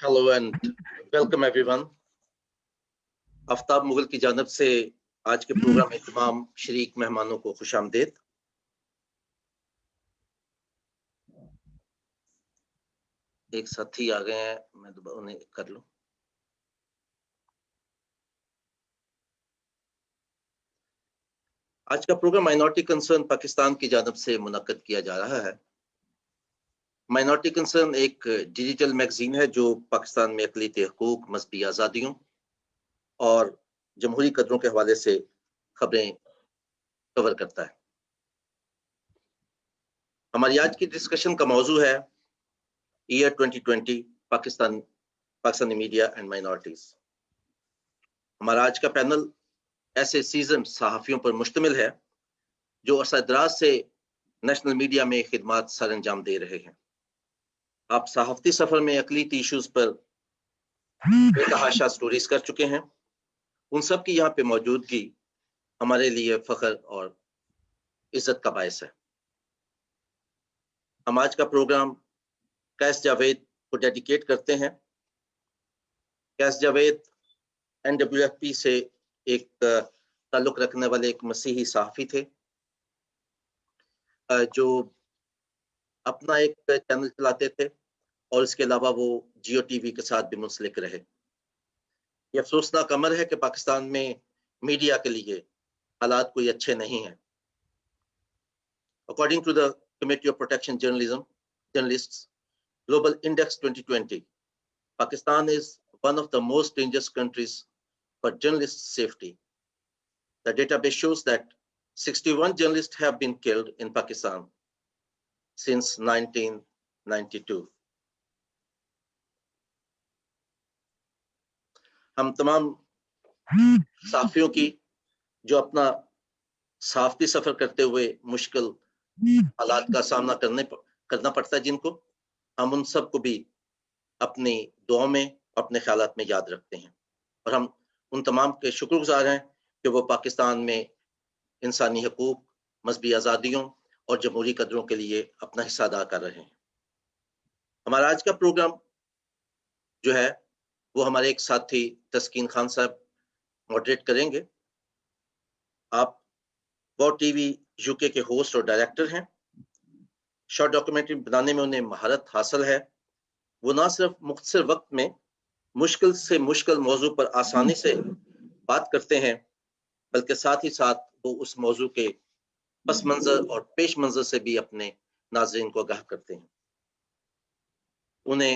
Hello and welcome everyone. Aftab Mughal की जानब से आज के प्रोग्राम में तमाम शरीक मेहमानों को खुशामदीद। एक साथी आ गए हैं, मैं उन्हें कर लूं। आज का प्रोग्राम माइनॉरिटी कंसर्न पाकिस्तान की जानब से मुनक्कद किया जा रहा है। माइनॉरिटी कंसर्न एक डिजिटल मैगजीन है जो पाकिस्तान में अक़लीती हकूक, मज़हबी आज़ादियों और जमहूरी कदरों के हवाले से खबरें कवर करता है। हमारी आज की डिस्कशन का मौजू है year 2020 Pakistani media and minorities. हमारा आज का पैनल ऐसे सीजन सहाफ़ियों पर मुश्तमिल है जो अरसा दराज से नेशनल मीडिया में खिदमात सर अंजाम दे रहे हैं। आप सहाफ़ती सफ़र में अक़लीती इशूज़ पर बेतहाशा स्टोरीज कर चुके हैं। उन सब की यहाँ पे मौजूदगी हमारे लिए फ़ख्र और इज़्ज़त का बायस है। हम आज का प्रोग्राम कैस जावेद को डेडिकेट करते हैं। कैस जावेद NWFP से एक ताल्लुक़ रखने वाले एक मसीही सहाफ़ी थे जो अपना एक चैनल चलाते थे और इसके अलावा वो जियो टीवी के साथ भी मुंसलिक रहे। ये अफसोसनाक अमर है कि पाकिस्तान में मीडिया के लिए हालात कोई अच्छे नहीं हैं। According to the Committee of Protection Journalists Global Index 2020, Pakistan is one of the most dangerous countries for journalist safety. The database shows that 61 journalists have been killed in Pakistan since 1992. हम तमाम साफियों की जो अपना सहाफ़ती सफ़र करते हुए मुश्किल हालात का सामना करना पड़ता है, जिनको हम उन सब को भी अपनी दुआ में, अपने ख्यालात में याद रखते हैं और हम उन तमाम के शुक्रगुजार हैं कि वो पाकिस्तान में इंसानी हकूक, मज़हबी आज़ादियों और जमहूरी कदरों के लिए अपना हिस्सा अदा कर रहे हैं। हमारा आज का प्रोग्राम जो है वो हमारे एक साथी तस्कीन खान साहब मॉडरेट करेंगे। आप वो टीवी यूके के होस्ट और डायरेक्टर हैं। शॉर्ट डॉक्यूमेंट्री बनाने में उन्हें महारत हासिल है। वो ना सिर्फ मुख्तसर वक्त में मुश्किल से मुश्किल मौजू पर आसानी से बात करते हैं, बल्कि साथ ही साथ वो उस मौजू के पस मंजर और पेश मंजर से भी अपने नाज़रीन को आगाह करते हैं। उन्हें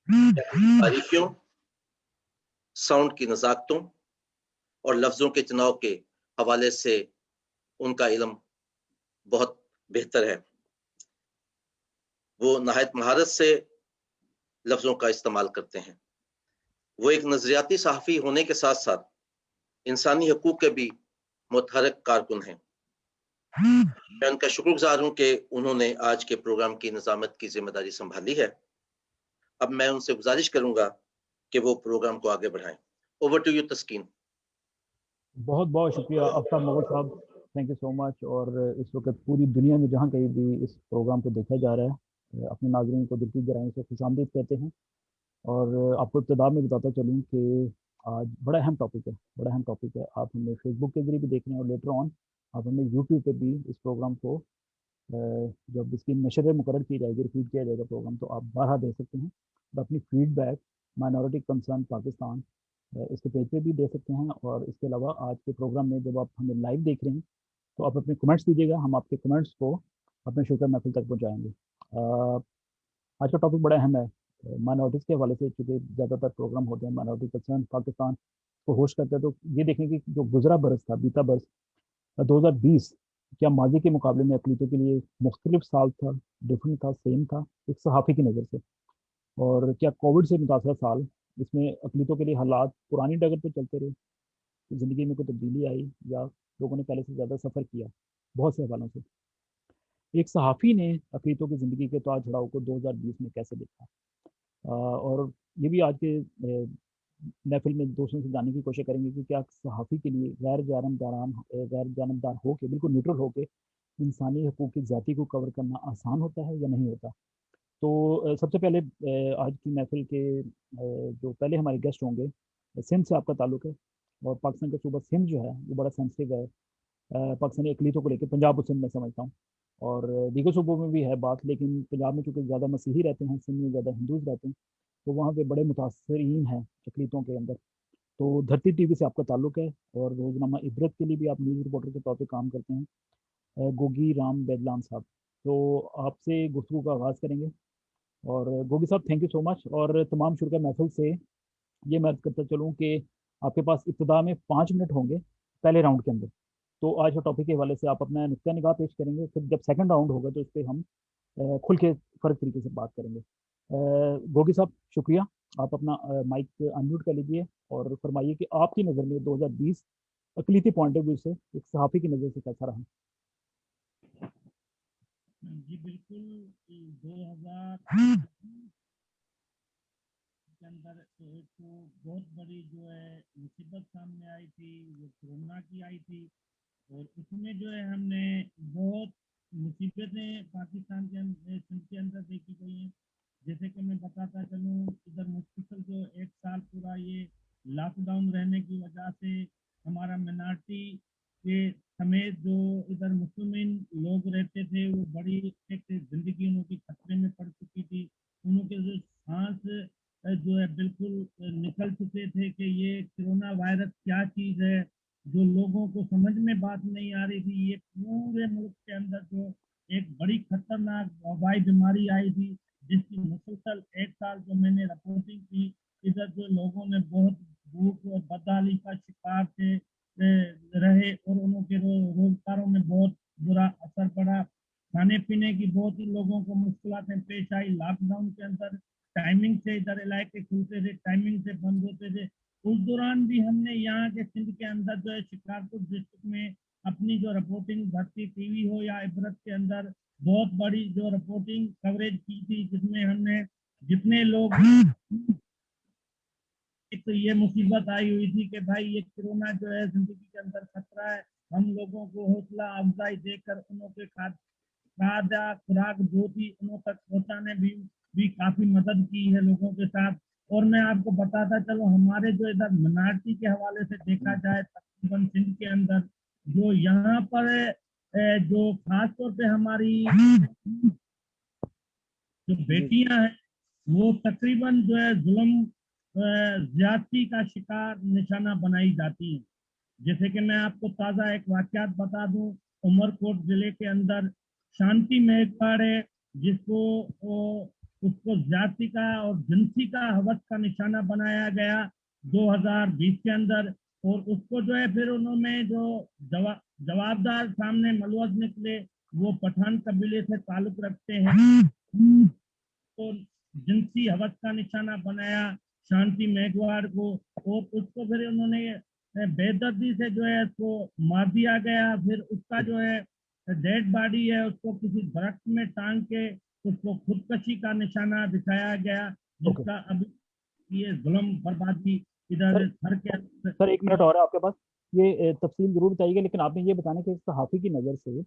बारीकियों, साउंड की नज़ाकतों और लफ्ज़ों के चुनाव के हवाले से उनका इल्म बहुत बेहतर है। वो नहायत महारत से लफ्ज़ों का इस्तेमाल करते हैं। वो एक नज़रियाती सहाफ़ी होने के साथ साथ इंसानी हकूक़ के भी मुतहर्रिक कारकुन हैं। मैं उनका शुक्रगुजार हूँ कि उन्होंने आज के प्रोग्राम की निज़ामत की जिम्मेदारी संभाली है। अब मैं उनसे गुजारिश करूंगा कि वो प्रोग्राम को आगे बढ़ाएं। ओवर टू यू तस्कीन। बहुत बहुत शुक्रिया आफ्ताब मुगल साहब, थैंक यू सो मच। और इस वक्त पूरी दुनिया में जहाँ कहीं भी इस प्रोग्राम को देखा जा रहा है, अपने नाज़रीन को दिल की गहराई से खुशामदीद कहते हैं। और आपको इब्तिदा में बताता चलूँ कि आज बड़ा अहम टॉपिक है, बड़ा अहम टॉपिक है। आप हमें फेसबुक के जरिए भी देख रहे हैं और लेटर ऑन आप हमें यूट्यूब पे भी इस प्रोग्राम को जब इसकी नशर मुकर्रर की जाएगी, रिपीट किया जाएगा प्रोग्राम, तो आप बारहा दे सकते हैं और अपनी फीडबैक माइनॉरिटी कंसर्न पाकिस्तान इसके पेज पे भी दे सकते हैं। और इसके अलावा आज के प्रोग्राम में जब आप हमें लाइव देख रहे हैं तो आप अपने कमेंट्स दीजिएगा, हम आपके कमेंट्स को अपने शो महफिल तक पहुँचाएँगे। आज का टॉपिक बड़ा अहम है माइनॉरिटीज़ के हवाले से, चूँकि ज़्यादातर प्रोग्राम होते हैं माइनॉरिटी कंसर्न पाकिस्तान को होस्ट करते हैं। तो ये देखें कि जो गुजरा बरस था, बीता बरस 2020, क्या माजी के मुकाबले में अक़लीतों के लिए मुख्तलिफ साल था, डिफरेंट था, सेम था एक सहाफ़ी की नज़र से? और क्या कोविड से मुतासर साल इसमें अक़लीतों के लिए हालात पुरानी डगर पर चलते रहे, ज़िंदगी में कोई तब्दीली आई या लोगों ने पहले से ज़्यादा सफ़र किया? बहुत से हवालों से एक सहाफ़ी ने अक़लीतों की ज़िंदगी के उतार चढ़ाव को 2020 में कैसे देखा, और ये भी आज के महफिल में दोस्तों से जानने की कोशिश करेंगे कि क्या सहाफ़ी के लिए गैर जानबदार हो के, बिल्कुल न्यूट्रल हो के इंसानी हकूक़ की ज़्यादती को कवर करना आसान होता है या नहीं होता। तो सबसे पहले आज की महफिल के जो पहले हमारे गेस्ट होंगे, सिंध से आपका ताल्लुक है और पाकिस्तान का सूबा सिंध जो है वो बड़ा सेंसिटिव है पाकिस्तानी अकलीतों को लेकर, पंजाब और सिंध में समझता हूँ, और दीगर सूबों में भी है बात, लेकिन पंजाब में चूँकि ज़्यादा मसीही रहते हैं, सिंध में ज़्यादा हिंदूज रहते हैं, तो वहाँ पे बड़े मुतासरीन हैं अकलीतों के अंदर। तो धरती टीवी से आपका ताल्लुक है और रोजनामा इबरत के लिए भी आप न्यूज़ रिपोर्टर के तौर पे काम करते हैं, गोगी राम बेदलान साहब। तो आपसे गुफ्तगू का आगाज़ करेंगे। और गोगी साहब, थैंक यू सो मच। और तमाम शुरा महफिल से ये मैं अर्ज़ करता चलूँ कि आपके पास इब्तदा में 5 मिनट होंगे पहले राउंड के अंदर। तो आज के टॉपिक के हवाले से आप अपना नुक्ता निगाह पेश करेंगे, फिर जब सेकंड राउंड होगा तो उस पर हम खुल के फ़र्क तरीके से बात करेंगे। गोगी साहब, शुक्रिया। आप अपना माइक अनम्यूट कर लीजिए और फरमाइए कि आपकी नज़र में 2020 अकलीती पॉइंट ऑफ व्यू से एक सहाफ़ी की नज़र से कैसा रहा? जी बिल्कुल, 2000 के अंदर एक तो बहुत बड़ी जो है मुसीबत सामने आई थी, वो कोरोना की आई थी। और उसमें जो है हमने बहुत मुसीबतें पाकिस्तान के अंदर, सिंध के अंदर देखी गई हैं। जैसे कि मैं बताता चलूँ, इधर मुश्किल जो 1 साल पूरा ये लॉकडाउन रहने की वजह से हमारा मिनार्टी के समेत जो इधर मुस्लिम लोग रहते थे, वो बड़ी एक जिंदगी उनकी खतरे में पड़ चुकी थी। उनके जो सांस जो है बिल्कुल निकल चुके थे कि ये कोरोना वायरस क्या चीज़ है, जो लोगों को समझ में बात नहीं आ रही थी। ये पूरे मुल्क के अंदर जो एक बड़ी खतरनाक वबाई बीमारी आई थी, जिसकी मुसलसल 1 साल जो मैंने रिपोर्टिंग की, इधर जो लोगों ने बहुत भूख और बदहाली का शिकार थे रहे, और उनके रोजगारों में बहुत बुरा असर पड़ा। खाने पीने की बहुत ही लोगों को मुश्किलें पेश आई। लॉकडाउन के अंदर टाइमिंग से इधर इलाके खुलते थे, टाइमिंग से बंद होते थे। उस दौरान भी हमने यहाँ के सिंध के अंदर जो है शिकारपुर डिस्ट्रिक्ट में अपनी जो रिपोर्टिंग धरती टीवी हो या इबरत के अंदर बहुत बड़ी जो रिपोर्टिंग कवरेज की थी, जिसमें हमने जितने लोग, एक तो ये मुसीबत आई हुई थी कि भाई ये कोरोना जो है जिंदगी के अंदर खतरा है। हम लोगों को हौसला अफजाई देकर उनों के खाद्य खुराक जो थी उनों तक पहुंचाने भी काफी मदद की है लोगों के साथ। और मैं आपको बताता चलो, हमारे जो इधर मिनारटी के हवाले से देखा जाए, तकरीबन सिंध के अंदर जो यहाँ पर जो खासतौर पे हमारी जो बेटियां हैं, वो तकरीबन जो है जुल्म ज्यादती का शिकार निशाना बनाई जाती हैं। जैसे कि मैं आपको ताज़ा एक वाकयात बता दूं, उमरकोट जिले के अंदर शांति मेघपाड़ है, जिसको उसको जाति का और जिनसी का हवस का निशाना बनाया गया 2020 के अंदर। और उसको जो है फिर उन्होंने जो जवाबदार सामने मलवज निकले, वो पठान कबीले से ताल्लुक रखते हैं, तो जिनसी हवस का निशाना बनाया शांति मेघवार को। और उसको फिर उन्होंने बेदर्दी से जो है उसको मार दिया गया। फिर उसका जो है डेड बॉडी है, उसको किसी दरख्त में टांग के उसको खुदकशी का निशाना दिखाया गया, जिसका अभी ये जुल्म बर्बादी इधर घर के अंदर। सर 1 मिनट और है आपके पास, ये तफसील जरूर बताइएगा, लेकिन आपने ये बताना कि सहाफ़ी की नज़र से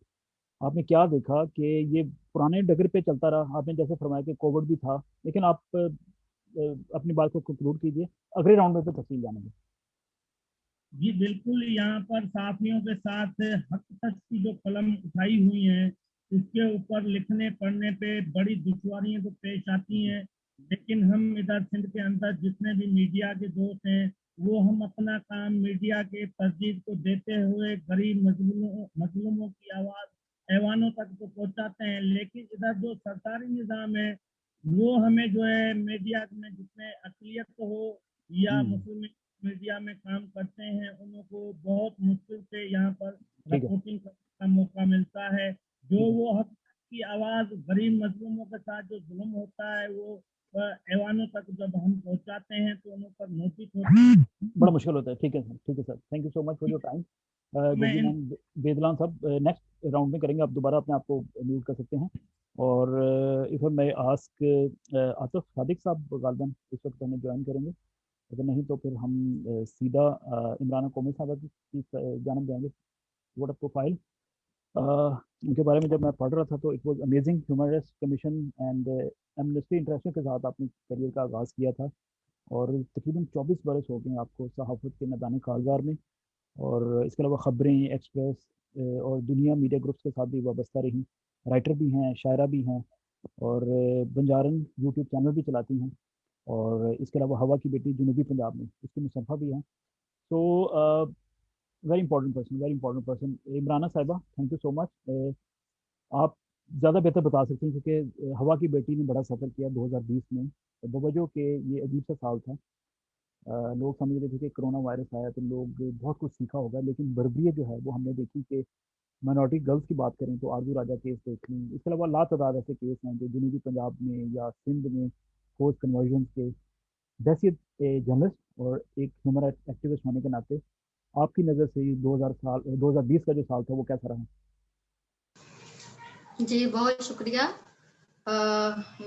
आपने क्या देखा कि ये पुराने डगर पे चलता रहा। आपने जैसे फरमाया कि कोविड भी था, लेकिन आप अपनी बात को कंक्लूड कीजिए, अगले राउंड में तो तफसील जानेंगे। जी बिल्कुल, यहाँ पर साथियों के साथ हक तक की जो कलम उठाई हुई है, उसके ऊपर लिखने पढ़ने पे बड़ी दुश्वारियां तो पेश आती हैं। लेकिन हम इधर सिंध के अंदर जितने भी मीडिया के दोस्त हैं, वो हम अपना काम मीडिया के तस्दीक को देते हुए गरीब मजलूमों की आवाज़ ऐवानों तक तो पहुंचाते हैं। लेकिन इधर जो सरकारी निज़ाम है, वो हमें जो है मीडिया में जितने अकलियत हो या मुस्लिम मीडिया में काम करते हैं, उनको बहुत मुश्किल से यहाँ पर रिपोर्टिंग करने का मौका मिलता है। जो वो हक की आवाज़ गरीब मजलूमों के साथ जो जुल्म होता है, वो ऐवानों तक जब हम पहुंचाते हैं तो उन पर नोटिस होता है। बड़ा मुश्किल होता है। ठीक है सर, ठीक है sir, thank you so much for your time. Gogi ma'am बेदलान साहब, नेक्स्ट राउंड में करेंगे, आप दोबारा अपने आप को म्यूट कर सकते हैं। और इफ मैं आस्क आतिफ सादिक साहब गालिबन इस वक्त हमें ज्वाइन करेंगे, अगर नहीं तो फिर हम सीधा इमरान कौमी साहब की जानब जाएंगे। What a profile. उनके बारे में जब मैं पढ़ रहा था तो it was amazing. Human rights commission and amnesty international के साथ आपने करियर का आगाज़ किया था और तकरीबन 24 बरस हो गए हैं आपको सहाफ़त के मैदान कारगर में। और इसके अलावा ख़बरें, एक्सप्रेस और दुनिया मीडिया ग्रुप्स के साथ भी वाबस्ता रही। राइटर भी हैं, शायरा भी हैं और बंजारन यूट्यूब चैनल भी चलाती हैं। और इसके अलावा हवा की बेटी जनूबी पंजाब में इसकी मुसन्फ़ा भी हैं। तो वेरी इंपॉर्टेंट पर्सन इमराना साहिबा, थैंक यू सो मच। आप ज़्यादा बेहतर बता सकते हैं क्योंकि हवा की बेटी ने बड़ा सफ़र किया 2020 में। बवजह के ये अजीब सा साल था। लोग समझ रहे थे कि कोरोना वायरस आया तो लोग बहुत कुछ सीखा होगा, लेकिन बर्बरियत जो है वो हमने देखी कि माइनॉरिटी गर्ल्स की बात करें तो आरजू राजा केस देख लें। इसके अलावा लातादाद ऐसे केस हैं जो जनूबी पंजाब में या सिंध में फोर्स कन्वर्जन के। हैसियत जर्नलिस्ट और एक ह्यूमन राइट्स एक्टिविस्ट होने के नाते आपकी नज़र से 2020 का जो साल था वो कैसा रहा? जी बहुत शुक्रिया।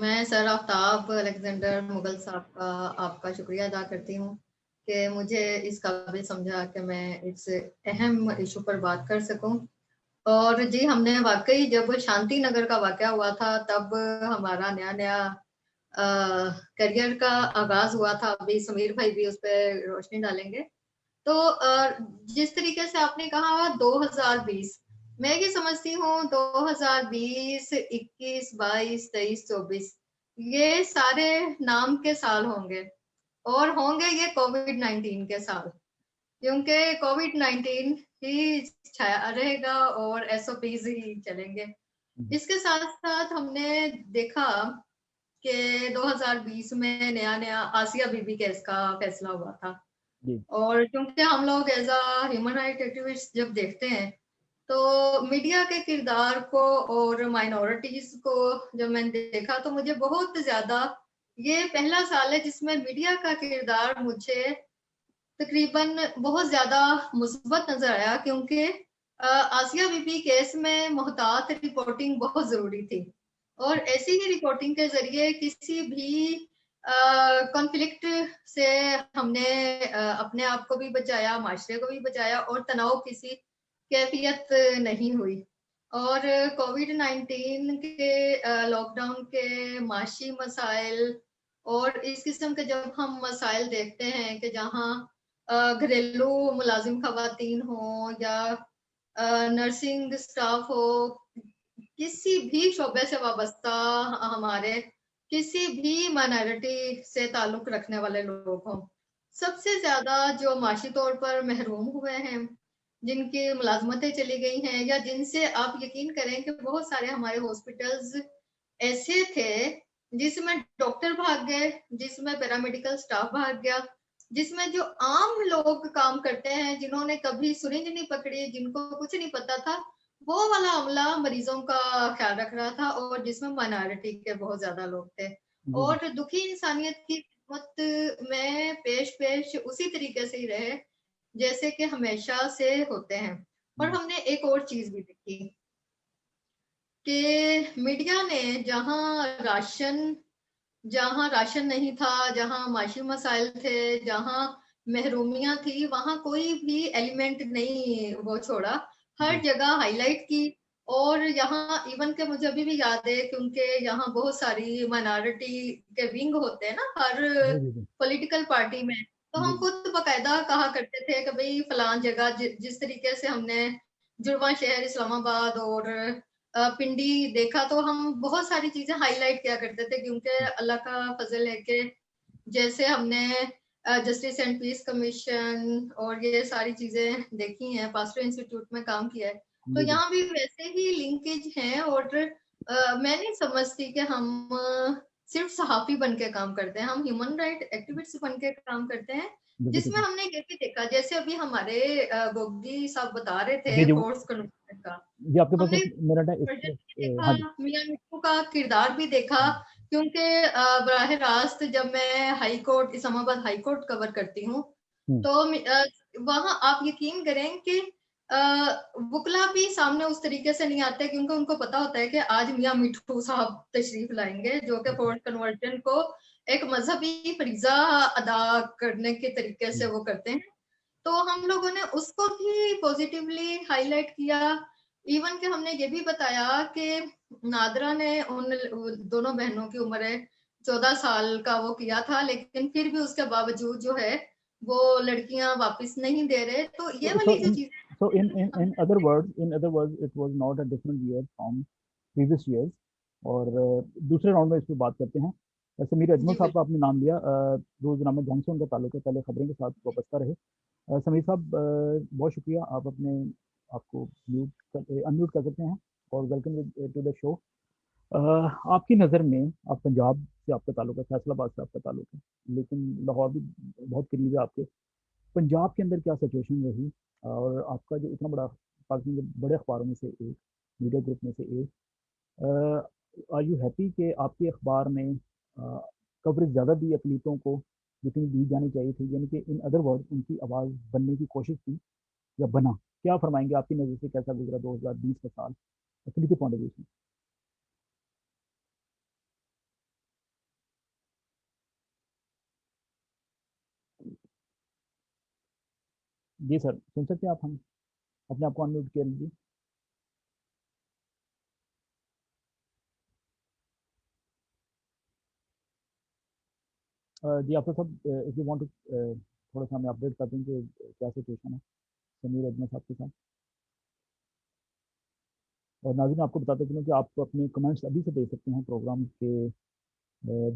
मैं सर आफ्ताब अलेक्जेंडर मुगल साहब का आपका शुक्रिया अदा करती हूँ कि मुझे इस काबिल समझा कि मैं इस अहम इशू पर बात कर सकूं। और जी हमने वाकई जब शांति नगर का वाकया हुआ था तब हमारा नया नया करियर का आगाज हुआ था। अभी समीर भाई भी उस पर रोशनी डालेंगे। तो जिस तरीके से आपने कहा 2020, मैं ये समझती हूँ 2020, 21, 22, 23, 24 ये सारे नाम के साल होंगे और होंगे ये कोविड-19 के साल, क्योंकि कोविड-19 ही छाया रहेगा और एसओपीज ही चलेंगे। इसके साथ साथ हमने देखा कि 2020 में नया नया आसिया बीबी केस का फैसला हुआ था। और क्योंकि हम लोग as a human right activist जब देखते हैं तो मीडिया के किरदार को और माइनॉरिटीज को जब मैंने देखा तो मुझे बहुत ज्यादा ये पहला साल है जिसमें मीडिया का किरदार मुझे तकरीबन बहुत ज्यादा मुस्बत नजर आया, क्योंकि आसिया बीबी केस में मोहतात रिपोर्टिंग बहुत जरूरी थी और ऐसी ही रिपोर्टिंग के जरिए किसी भी कॉन्फ्लिक्ट से हमने अपने आप को भी बचाया, माशरे को भी बचाया और तनाव किसी कैफियत नहीं हुई। और कोविड-19 के लॉकडाउन के माशी मसाइल और इस किस्म के जब हम मसाइल देखते हैं कि जहाँ घरेलू मुलाजिम खवातीन हो या नर्सिंग स्टाफ हो, किसी भी शोबे से वाबस्ता हमारे किसी भी माइनॉरिटी से ताल्लुक रखने वाले लोग हों, सबसे ज्यादा जो माशी तौर पर महरूम हुए हैं, जिनकी मुलाजमतें चली गई हैं या जिनसे आप यकीन करें कि बहुत सारे हमारे हॉस्पिटल्स ऐसे थे जिसमें डॉक्टर भाग गए, जिसमें पैरामेडिकल स्टाफ भाग गया, जिसमें जो आम लोग काम करते हैं, जिन्होंने कभी सुरिंज नहीं पकड़ी, जिनको कुछ नहीं पता था, वो वाला अमला मरीजों का ख्याल रख रहा था और जिसमें माइनॉरिटी के बहुत ज्यादा लोग थे। और दुखी इंसानियत की खिदमत में पेश उसी तरीके से ही रहे जैसे कि हमेशा से होते हैं। और हमने एक और चीज भी देखी कि मीडिया ने जहां राशन नहीं था, जहां माशी मसाइल थे, जहां महरूमियां थी, वहां कोई भी एलिमेंट नहीं वो छोड़ा, हर जगह हाईलाइट की। और यहाँ इवन के मुझे अभी भी याद है, क्योंकि यहाँ बहुत सारी माइनॉरिटी के विंग होते हैं ना हर पॉलिटिकल पार्टी में, तो हम खुद बकायदा कहा करते थे कि भाई फलान जगह जिस तरीके से हमने जुड़वा शहर इस्लामाबाद और पिंडी देखा तो हम बहुत सारी चीजें हाईलाइट किया करते थे, क्योंकि अल्लाह का फजल है कि जैसे हमने जस्टिस एंड पीस कमीशन और ये सारी चीजें देखी हैं, पास्टर इंस्टीट्यूट में काम किया है, तो यहाँ भी वैसे ही लिंकेज हैं। और मैं नहीं समझती कि हम सिर्फ सहाफी बन के काम करते हैं, हम ह्यूमन राइट एक्टिविस्ट बन के काम करते हैं, जिसमें हमने ये भी देखा, जैसे अभी हमारे गोगी साहब बता रहे थे फोर्स कन्वर्जन का, हमने देखा, मियां मिट्टू का किरदार भी देखा, क्योंकि बराह रास्त जब मैं high court Islamabad high court cover करती हूँ तो वहां आप यकीन करें कि वुकला भी सामने उस तरीके से नहीं आते, क्योंकि उनको पता होता है कि आज मियां मिट्टू साहब तशरीफ लाएंगे जो कि फोर्स कन्वर्जन को एक मजहबी फरीजा अदा करने के तरीके से वो करते हैं। तो हम लोगों ने उसको भी पॉजिटिवली हाईलाइट किया इवन कि हमने ये भी बताया कि नादरा ने उन दोनों बहनों की उम्र है 14 साल का वो किया था, लेकिन फिर भी उसके बावजूद जो है वो लड़कियां वापस नहीं दे रहे। तो ये So वाली जो in चीजें in other words, it was not a different year from previous years. और दूसरे राउंड में इस पर बात करते हैं। समीर अजमल जी साहब का बिल्कुल। आपने नाम लिया, रोजनामा जंग से उनका ताल्लुक है, पहले खबरें के साथ वाबस्ता रहे। समीर साहब, बहुत शुक्रिया, आप अपने आपको अनम्यूट कर सकते हैं, और वेलकम टू द शो। आपकी नज़र में, आप पंजाब से आपका ताल्लुक है, फैसलाबाद से आपका ताल्लुक है, लेकिन लाहौर भी बहुत करीब है आपके। पंजाब के अंदर क्या सिचुएशन रही, और आपका जो इतना बड़ा पाकिस्तान के बड़े अखबारों में से एक, मीडिया ग्रुप में से एक, आर यू हैप्पी कि आपके अखबार ने कवरेज ज़्यादा दी अकलीतों को जितनी दी जानी चाहिए थी, यानी कि इन अदर वर्ड उनकी आवाज़ बनने की कोशिश की या बना? क्या फरमाएंगे, आपकी नज़र से कैसा गुजरा 2020 का साल अकलीती पॉइंट ऑफ व्यू से? जी सर, सुन सकते हैं आप? हम अपने आप को अनम्यूट कर लीजिए। जी आफ्टर सब, इफ यू वांट टू थोड़ा सा हमें अपडेट कर दें कि क्या सिचुएशन है समीर अजमल साहब के साथ। और नाज़रीन, आपको बताते चलूँ कि आप तो अपने कमेंट्स अभी से दे सकते हैं प्रोग्राम के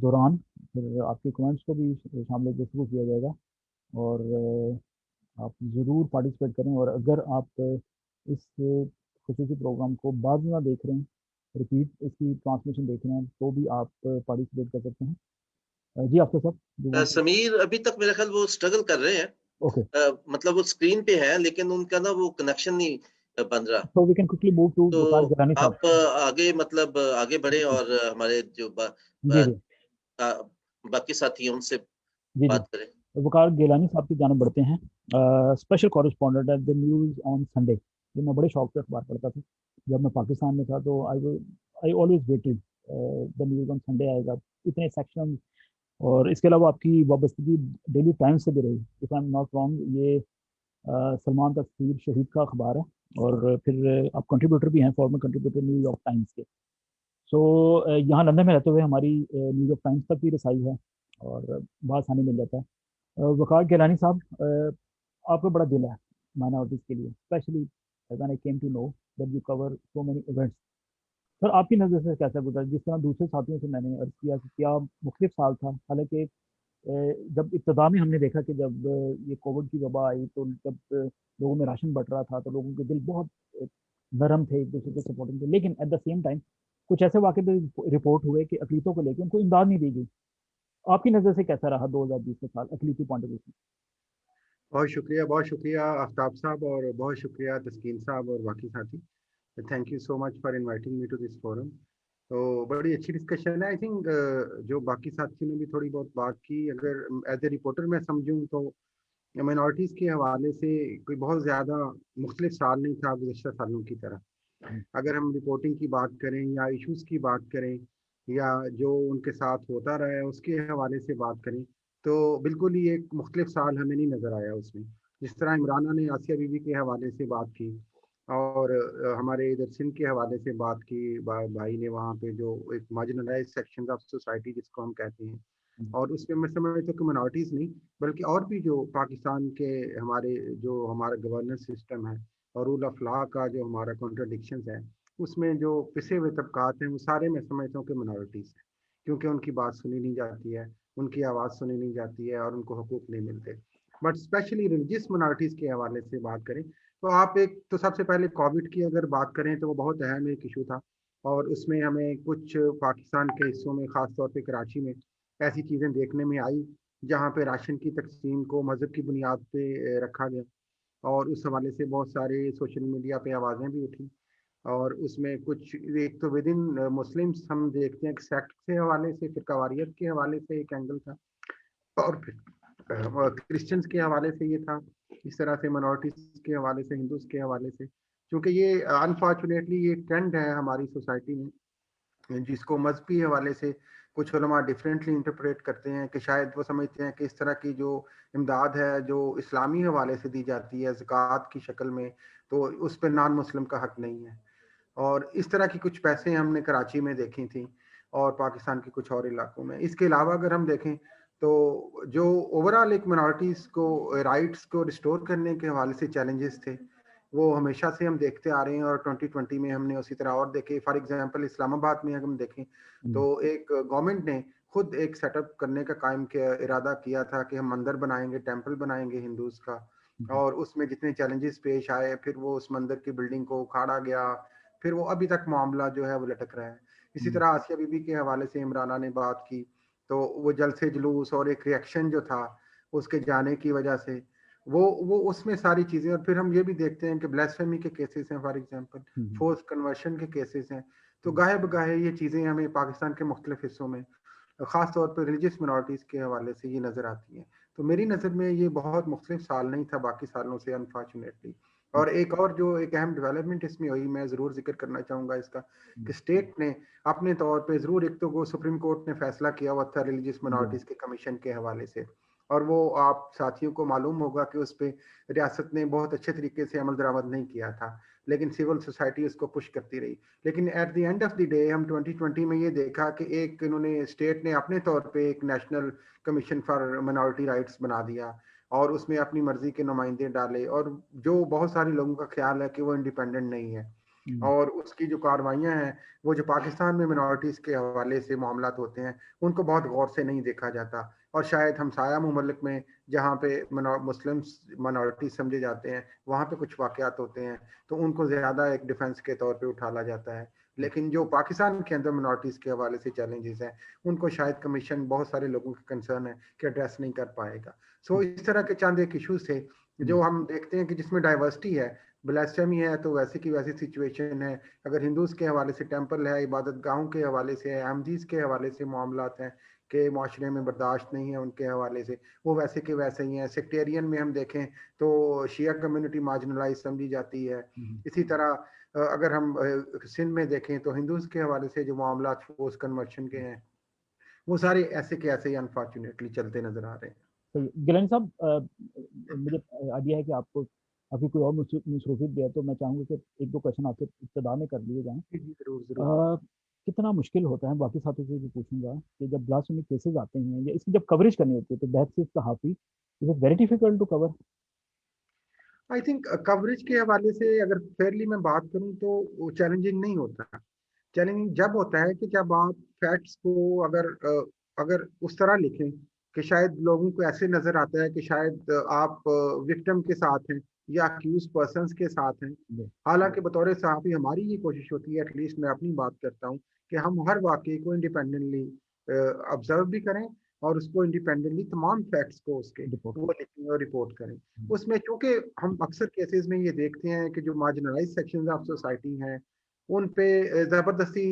दौरान, फिर आपके कमेंट्स को भी शामिल गुफ्तगू किया जाएगा, और आप ज़रूर पार्टिसिपेट करें। और अगर आप इस खुसूसी प्रोग्राम को बाद में देख रहे हैं, रिपीट इसकी ट्रांसमिशन देख रहे हैं, तो भी आप पार्टिसिपेट कर सकते हैं। जी आफ्टर सब, यू वांट टू? समीर अभी तक मेरा ख्याल वो स्ट्रगल कर रहे हैं। ओके, मतलब वो स्क्रीन पे है लेकिन उनका ना वो कनेक्शन नहीं बन रहा। So we can quickly move to तो वकार गिलानी साहब। आप आगे मतलब आगे बढ़े जी और हमारे जो जी जी बाकी साथी हैं उनसे जी जी, बात करें। वकार गिलानी साहब की जानब बढ़ते हैं। Special correspondent at the news on Sunday. ये मैं बड़े शौक से अखबार पढ़ता था जब मैं पाकिस्तान में था, तो I always waited the news on Sunday आएगा, इतने सेक्शन। और इसके अलावा आपकी वाबस्तगी डेली टाइम्स से भी रही, if I am not wrong. ये सलमान तस्वीर शहीद का अखबार है, और फिर आप कंट्रीब्यूटर भी हैं, फॉर्मर कंट्रीब्यूटर न्यूयॉर्क टाइम्स के। सो यहाँ लंदन में रहते हुए हमारी न्यूयॉर्क टाइम्स तक भी रसाई है, और बहुत आसानी मिल जाता है। वकार गिलानी साहब, आपका बड़ा दिल है माइनॉरिटीज़ के लिए, specially when I came to know that you cover so many events. Sir, आपकी नज़र से कैसा गुजरा? जिस तरह दूसरे साथियों से मैंने अर्ज किया कि क्या मुख्तलिफ साल था, हालांकि जब इब्तदा में हमने देखा कि जब ये कोविड की वबा आई, तो जब लोगों में राशन बट रहा था, तो लोगों के दिल बहुत नरम थे, एक दूसरे को सपोर्टिंग थे, लेकिन एट द सेम टाइम कुछ ऐसे वाक़े भी रिपोर्ट हुए कि अकलीतों को लेकर उनको इमदाद नहीं दी गई। आपकी नज़र से कैसा रहा 2020 का साल अकलीती पॉइंट ऑफ व्यू से? बहुत शुक्रिया आफ्ताब साहब, और बहुत शुक्रिया तस्कीन साहब और बाकी साथी। Thank you so much for inviting me to this forum. तो बड़ी अच्छी डिस्कशन है। आई थिंक जो बाकी साथियों ने भी थोड़ी बहुत बात की, अगर एज ए रिपोर्टर मैं समझूं तो माइनॉरिटीज़ के हवाले से कोई बहुत ज़्यादा मुख्तलिफ साल नहीं था गुज़श्ता सालों की तरह। अगर हम रिपोर्टिंग की बात करें या इश्यूज़ की बात करें या जो उनके साथ होता रहा है उसके हवाले से बात करें, तो बिल्कुल ही एक मुख्तलिफ साल हमें नहीं नज़र आया उसमें। जिस तरह इमराना ने आसिया बीबी के हवाले से बात की, और हमारे इधर सिंध के हवाले से बात की, भाई ने वहाँ पे जो एक मार्जिनलाइज सेक्शन ऑफ सोसाइटी जिसको हम कहते हैं, और उसमें मैं समझता हूँ कि मिनॉरिटीज़ नहीं बल्कि और भी जो पाकिस्तान के हमारे जो हमारा गवर्नेंस सिस्टम है और रूल ऑफ लॉ का जो हमारा कॉन्ट्रडिक्शंस है, उसमें जो पिसे हुए तबकात हैं वो सारे मैं समझता हूँ कि मिनॉरिटीज़ हैं, क्योंकि उनकी बात सुनी नहीं जाती है, उनकी आवाज़ सुनी नहीं जाती है, और उनको हकूक़ नहीं मिलते। बट स्पेशली रिलीजियस मिनॉरिटीज़ के हवाले से बात करें तो आप एक तो सबसे पहले कोविड की अगर बात करें तो वो बहुत अहम एक इशू था, और उसमें हमें कुछ पाकिस्तान के हिस्सों में, ख़ास तौर पे कराची में, ऐसी चीज़ें देखने में आई जहाँ पे राशन की तकसीम को मज़हब की बुनियाद पे रखा गया, और उस हवाले से बहुत सारे सोशल मीडिया पे आवाज़ें भी उठी। और उसमें कुछ एक तो विद इन मुस्लिम्स हम देखते हैं कि सेक्ट के हवाले से, फ़िरकावारियत के हवाले से एक एंगल था, और फिर क्रिश्चियंस के हवाले से ये था, इस तरह से मिनॉरिटीज़ के हवाले से, हिंदूज़ के हवाले से, क्योंकि ये अनफॉर्चुनेटली ये ट्रेंड है हमारी सोसाइटी में जिसको मजहबी हवाले से कुछ उलमा डिफरेंटली इंटरप्रेट करते हैं कि शायद वो समझते हैं कि इस तरह की जो इमदाद है जो इस्लामी हवाले से दी जाती है ज़कात की शक्ल में, तो उस पर नॉन मुस्लिम का हक नहीं है। और इस तरह की कुछ पैसे हमने कराची में देखी थी और पाकिस्तान के कुछ और इलाकों में। इसके अलावा अगर हम देखें तो जो ओवरऑल एक मिनॉरिटीज़ को राइट्स को रिस्टोर करने के हवाले से चैलेंजेस थे, वो हमेशा से हम देखते आ रहे हैं और 2020 में हमने उसी तरह और देखे। फॉर एग्जांपल इस्लामाबाद में अगर हम देखें तो एक गवर्नमेंट ने खुद एक सेटअप करने का कायम किया, इरादा किया था कि हम मंदिर बनाएंगे, टेंपल बनाएंगे हिंदूज का, और उसमें जितने चैलेंजेस पेश आए, फिर वो उस मंदिर की बिल्डिंग को उखाड़ा गया, फिर वो अभी तक मामला जो है वो लटक रहा है। इसी तरह आसिया बीबी के हवाले से इमराना ने बात की, तो वो जलसे जुलूस और एक रिएक्शन जो था उसके जाने की वजह से वो उसमें सारी चीजें। और फिर हम ये भी देखते हैं कि ब्लास्फेमी के केसेस हैं, फॉर एग्जांपल फोर्स कन्वर्शन के केसेस हैं। तो गाहे बगाहे ये चीजें हमें पाकिस्तान के मुख्तलिफ हिस्सों में खास तौर पर रिलीजियस मिनॉरिटीज के हवाले से ये नजर आती हैं। तो मेरी नज़र में ये बहुत मुख्तलिफ साल नहीं था बाकी सालों से, अनफॉर्चुनेटली। और एक और जो एक अहम डेवलपमेंट इसमें हुई, मैं ज़रूर जिक्र करना चाहूँगा इसका, कि स्टेट ने अपने तौर पे ज़रूर, एक तो वो सुप्रीम कोर्ट ने फैसला किया हुआ था रिलीजियस मिनॉरिटीज़ के कमीशन के हवाले से, और वो आप साथियों को मालूम होगा कि उस पर रियासत ने बहुत अच्छे तरीके से अमल दरामद नहीं किया था, लेकिन सिविल सोसाइटी उसको पुश करती रही। लेकिन at the end of the day हम 2020 में ये देखा कि एक इन्होंने स्टेट ने अपने तौर पे एक national commission for minority rights बना दिया और उसमें अपनी मर्जी के नुमाइंदे डाले, और जो बहुत सारे लोगों का ख्याल है कि वो इंडिपेंडेंट नहीं है, और उसकी जो कार्रवाइयाँ हैं वो जो पाकिस्तान में मिनॉरिटीज़ के हवाले से मामलात होते हैं उनको बहुत गौर से नहीं देखा जाता। और शायद हमसाया मुमलिक में जहाँ पे मुस्लिम माइनॉरिटी समझे जाते हैं वहाँ पे कुछ वाक़यात होते हैं तो उनको ज़्यादा एक डिफेंस के तौर पे उठाला जाता है, लेकिन जो पाकिस्तान के अंदर मिनॉरिटीज़ के हवाले से चैलेंजेस हैं उनको शायद कमीशन, बहुत सारे लोगों का कंसर्न है कि एड्रेस नहीं कर पाएगा। सो इस तरह के चंद एक इशूज़ थे जो हम देखते हैं कि जिसमें डाइवर्सिटी है। ब्लास्फेमी है तो वैसे की वैसी सिचुएशन है, अगर हिंदूज के हवाले से टेंपल है, इबादत गाहों के हवाले से है, अहमदीज के हवाले से मामलात हैं कि माशरे में बर्दाश्त नहीं है उनके हवाले से, वो वैसे के वैसे ही हैं। सेक्टेरियन में हम देखें तो शिया कम्युनिटी मार्जिनलाइज समझी जाती है। इसी तरह अगर हम सिंध में देखें तो हिंदूज के हवाले से जो मामला फोर्स कन्वर्शन के हैं वो सारे ऐसे के ऐसे ही अनफॉर्चुनेटली चलते नजर आ रहे हैं। तो गिलानी साहब, मुझे आइडिया है कि आपको अभी कोई और मसरूफियत भी है, तो मैं चाहूँगा कि एक दो क्वेश्चन आपसे इब्तिदा में कर लिए जाएँ। जरूर जरूर। कितना मुश्किल होता है, बाकी साथियों से भी पूछूंगा, कि जब ब्लास्फेमी केसेस आते हैं या इसकी जब कवरेज करनी होती है तो बहस सहाफ़ी, is it very difficult to cover? I think coverage के हवाले से अगर फेयरली मैं बात करूं तो चैलेंजिंग नहीं होता। चैलेंजिंग जब होता है कि जब आप फैक्ट्स को अगर उस तरह लिखें कि शायद लोगों को ऐसे नजर आता है कि शायद आप विक्टिम के साथ हैं या अक्यूज पर्संस के साथ हैं। हालांकि बतौर सहाफ़ी हमारी ये कोशिश होती है, एटलीस्ट मैं अपनी बात करता हूँ, कि हम हर वाक़े को इंडिपेंडेंटली ऑब्जर्व भी करें और उसको इंडिपेंडेंटली तमाम फैक्ट्स को उसके वो लिखें और रिपोर्ट करें। उसमें चूंकि हम अक्सर केसेस में ये देखते हैं कि जो मार्जिनलाइज सेक्शंस ऑफ सोसाइटी हैं उन पे जबरदस्ती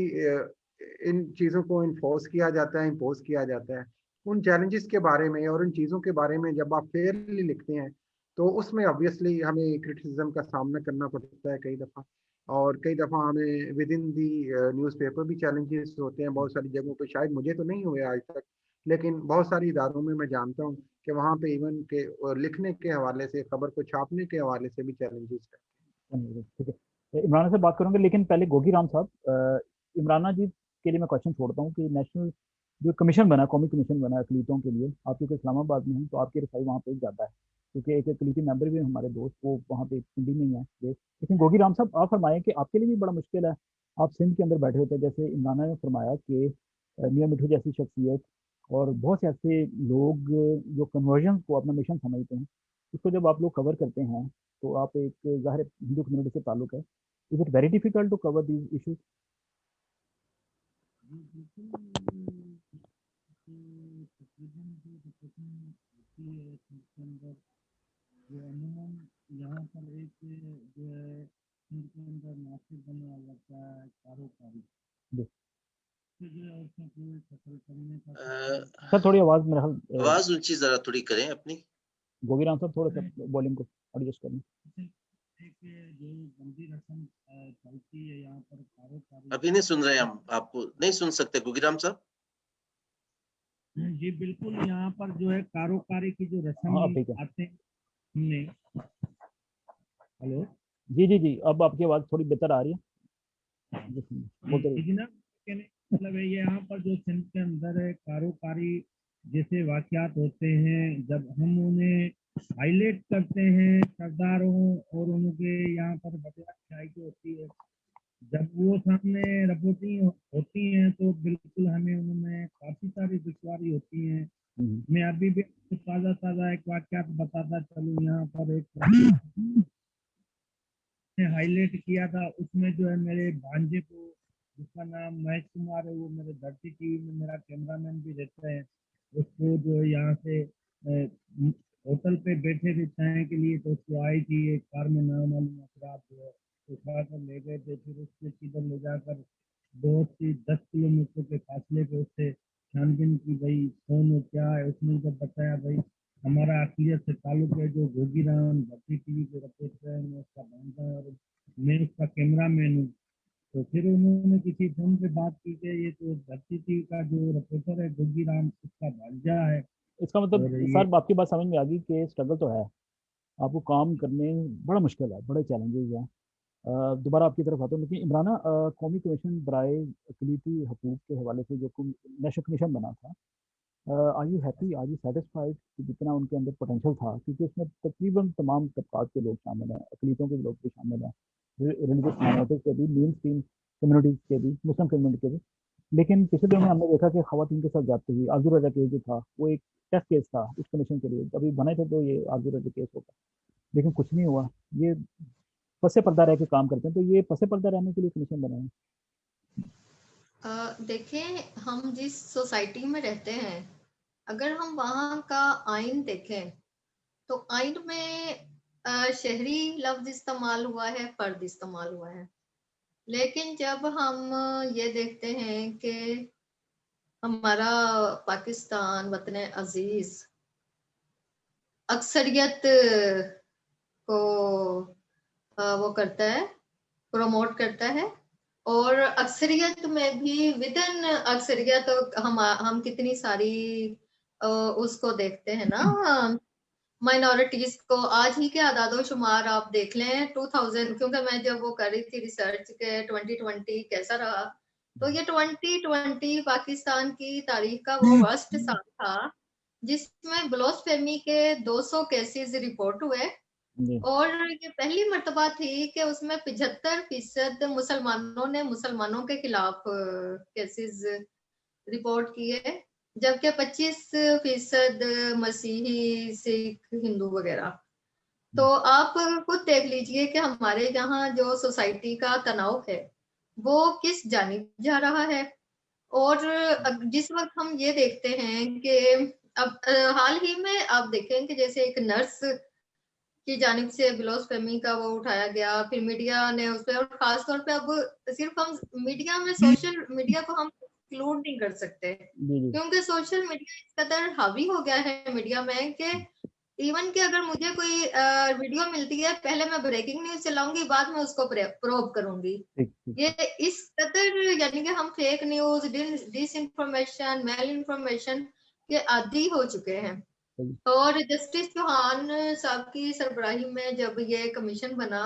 इन चीज़ों को इन्फोर्स किया जाता है, इम्पोज किया जाता है। उन चैलेंजेस के बारे में और उन चीज़ों के बारे में जब आप फेयरली लिखते हैं तो उसमें ऑब्वियसली हमें क्रिटिसिज्म का सामना करना पड़ता है कई दफ़ा, और कई दफ़ा हमें विद इन दी न्यूज़पेपर भी चैलेंजेस होते हैं। बहुत सारी जगहों पे, शायद मुझे तो नहीं हुए आज तक, लेकिन बहुत सारी इदारों में मैं जानता हूँ कि वहाँ पे इवन के लिखने के हवाले से, खबर को छापने के हवाले से भी चैलेंजेस हैं। ठीक है, इमराना से बात करूंगे, लेकिन पहले गोगी राम साहब, इमराना जी के लिए मैं क्वेश्चन छोड़ता हूँ कि नेशनल जो कमीशन बना, कौमी कमीशन बना अकलीतों के लिए, आप क्योंकि इस्लामाबाद में हैं तो आपकी रसाई वहाँ पे ज़्यादा है, क्योंकि एक अकलीती मेंबर भी हमारे दोस्त वो वहाँ पे सिंधी में ही है। लेकिन गोगी राम साहब, आप फरमाएं कि आपके लिए भी बड़ा मुश्किल है, आप सिंध के अंदर बैठे होते हैं, जैसे इमराना ने फरमाया कि मियाँ मिठू जैसी शख्सियत और बहुत से ऐसे लोग जो कन्वर्जन को अपना मिशन समझते हैं, उसको जब आप लोग कवर करते हैं तो आप एक ज़ाहिर हिंदू कम्युनिटी से ताल्लुक है, is it very difficult to cover these issues? तकरीबन जो डिस्कशन होती है इसके अंदर, जो अमूमन यहाँ पर एक जो है उनके अंदर नासिब बना लगता है कारोबारी जो है उसमें कोई फसल करने का। सर थोड़ी आवाज़ मेरा आवाज ऊंची जरा थोड़ी करें अपनी। गोगी राम साहब, थोड़ा सा वॉल्यूम को एडजस्ट करना। के जो गंदी रस्म चलती है यहाँ पर कारोबारी। अभी नहीं सुन रहे हम, आपको नहीं सुन सकते गुगीराम साहब। जी बिल्कुल, यहाँ पर जो है कारोबारी की जो रस्म हाँ ठीक है। आते हैं हमने। हेलो जी जी जी, अब आपकी आवाज़ थोड़ी बेहतर आ रही है, बोलते रहिए। जी ना, कहने का मतलब है यहाँ पर जो सिंध के अंदर है कारोबारी जैसे वाकयात होते हैं, जब हम उन्हें हाईलाइट करते हैं सरदारों और उनके यहाँ पर बदला की होती है, जब वो सामने रिपोर्टिंग होती हैं तो बिल्कुल हमें उनमें काफी सारी दुश्वारी होती हैं। मैं अभी भी ताज़ा एक वाकयात बताता चलूँ। यहाँ पर एक हाईलाइट किया था, उसमें जो है मेरे भांजे को, जिसका नाम महेश कुमार है, वो मेरे धरती टीवी में मेरा कैमरामैन भी रहता है, उसको जो है यहाँ से होटल पे बैठे थे चाय के लिए, तो उसको आई थी एक कार में नामालूम अफराद जो है उठा कर ले गए थे, फिर उसके किधर ले जाकर 10 किलोमीटर के फासले पे उससे छानबीन की, भाई कौन हो क्या है। उसने जब बताया भाई हमारा अखिलियत से ताल्लुक है, जो घोगीराम धरती टीवी के रिपोर्टर है, मैं उसका भांजा और मैं उसका कैमरामैन हूँ। तो फिर उन्होंने किसी फोन पे बात की कि ये तो धरती टीवी का जो रिपोर्टर है घोगीराम, उसका भांजा है। इसका मतलब और ये सर आपकी बात समझ में आ गई कि स्ट्रगल तो है, आपको काम करने में बड़ा मुश्किल है, बड़े चैलेंजेस हैं। दोबारा आपकी तरफ आता हूँ, लेकिन इमराना, कौमी कमीशन बराए अक़लीती हकूक़ के हवाले से जो नेशनल कमीशन बना था, are you happy, are you satisfied कि जितना उनके अंदर पोटेंशियल था, क्योंकि उसमें तकरीबन तमाम तबकात के लोग शामिल हैं, अक़लीतों के लोग भी शामिल हैं, रिलीजियस माइनॉरिटीज़ के भी, मेन स्ट्रीम कम्युनिटीज़ के भी, मुस्लिम कम्युनिटी के भी। लेकिन पिछले दिनों में हमने देखा कि ख़वातीन के साथ जाते हुए आरजू रजा केस जो था, वो एक टेस्ट केस था उस कमीशन के लिए, अभी बने थे तो ये आरजू रजा केस होगा, लेकिन कुछ नहीं हुआ। ये पसे पर्दा रह के काम करते हैं, तो ये पसे पर्दा रहने के लिए कमीशन बनाए हैं। देखें, हम जिस सोसाइटी में रहते हैं, अगर हम वहाँ का आइन देखें तो आइन में शहरी लफ्ज इस्तेमाल हुआ है, फर्द इस्तेमाल हुआ है। लेकिन जब हम ये देखते हैं कि हमारा पाकिस्तान वतन अजीज अक्सरियत को वो करता है, प्रमोट करता है, और अक्सरियत में भी विदिन अक्सरियत हम कितनी सारी उसको देखते हैं ना, माइनॉरिटीज को। आज ही के आदादो शुमार आप देख लें 2000, क्योंकि मैं जब वो कर रही थी रिसर्च के 2020 कैसा रहा, तो ये 2020 पाकिस्तान की तारीख का वो वर्स्ट साल था जिसमें ब्लास्फेमी के 200 केसेस रिपोर्ट हुए, और ये पहली मर्तबा थी कि उसमें 75% मुसलमानों ने मुसलमानों के खिलाफ केसेस रिपोर्ट किए, जबकि 25% मसीही, सिख, हिंदू वगैरह। तो आप खुद देख लीजिए कि हमारे यहाँ जो सोसाइटी का तनाव है वो किस जानिब जा रहा है। और जिस वक्त हम ये देखते हैं कि अब हाल ही में आप देखें कि जैसे एक नर्स की जानिब से ब्लास्फेमी का वो उठाया गया, फिर मीडिया ने उस पर, और खास तौर पे अब सिर्फ हम मीडिया में, सोशल मीडिया को हम इंक्लूड नहीं कर सकते, क्योंकि सोशल मीडिया इस कदर हावी हो गया है मीडिया में कि इवन कि अगर मुझे कोई वीडियो मिलती है, पहले मैं ब्रेकिंग न्यूज चलाऊंगी, बाद में उसको प्रोब करूंगी। ये इस कदर, यानी कि हम fake news, disinformation, malinformation के आदी हो चुके हैं। और जस्टिस चौहान साहब की सरबराही में जब ये कमीशन बना,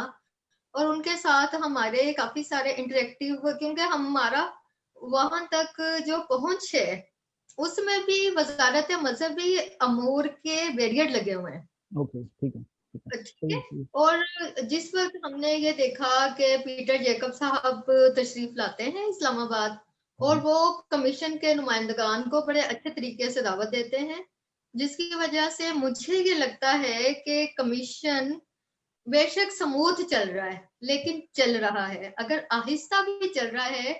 और उनके साथ हमारे काफी सारे इंटरेक्टिव, क्योंकि हमारा वहां तक जो पहुंच है उसमें भी वजारत मजहबी अमूर के बैरियर लगे हुए हैं। ओके, ठीक है, ठीक है। और जिस वक्त हमने ये देखा कि पीटर जेकब साहब तशरीफ लाते हैं इस्लामाबाद, और वो कमीशन के नुमाइंदगान को बड़े अच्छे तरीके से दावत देते हैं, जिसकी वजह से मुझे ये लगता है कि कमीशन बेशक स्मूथ चल रहा है, लेकिन चल रहा है। अगर आहिस्ता भी चल रहा है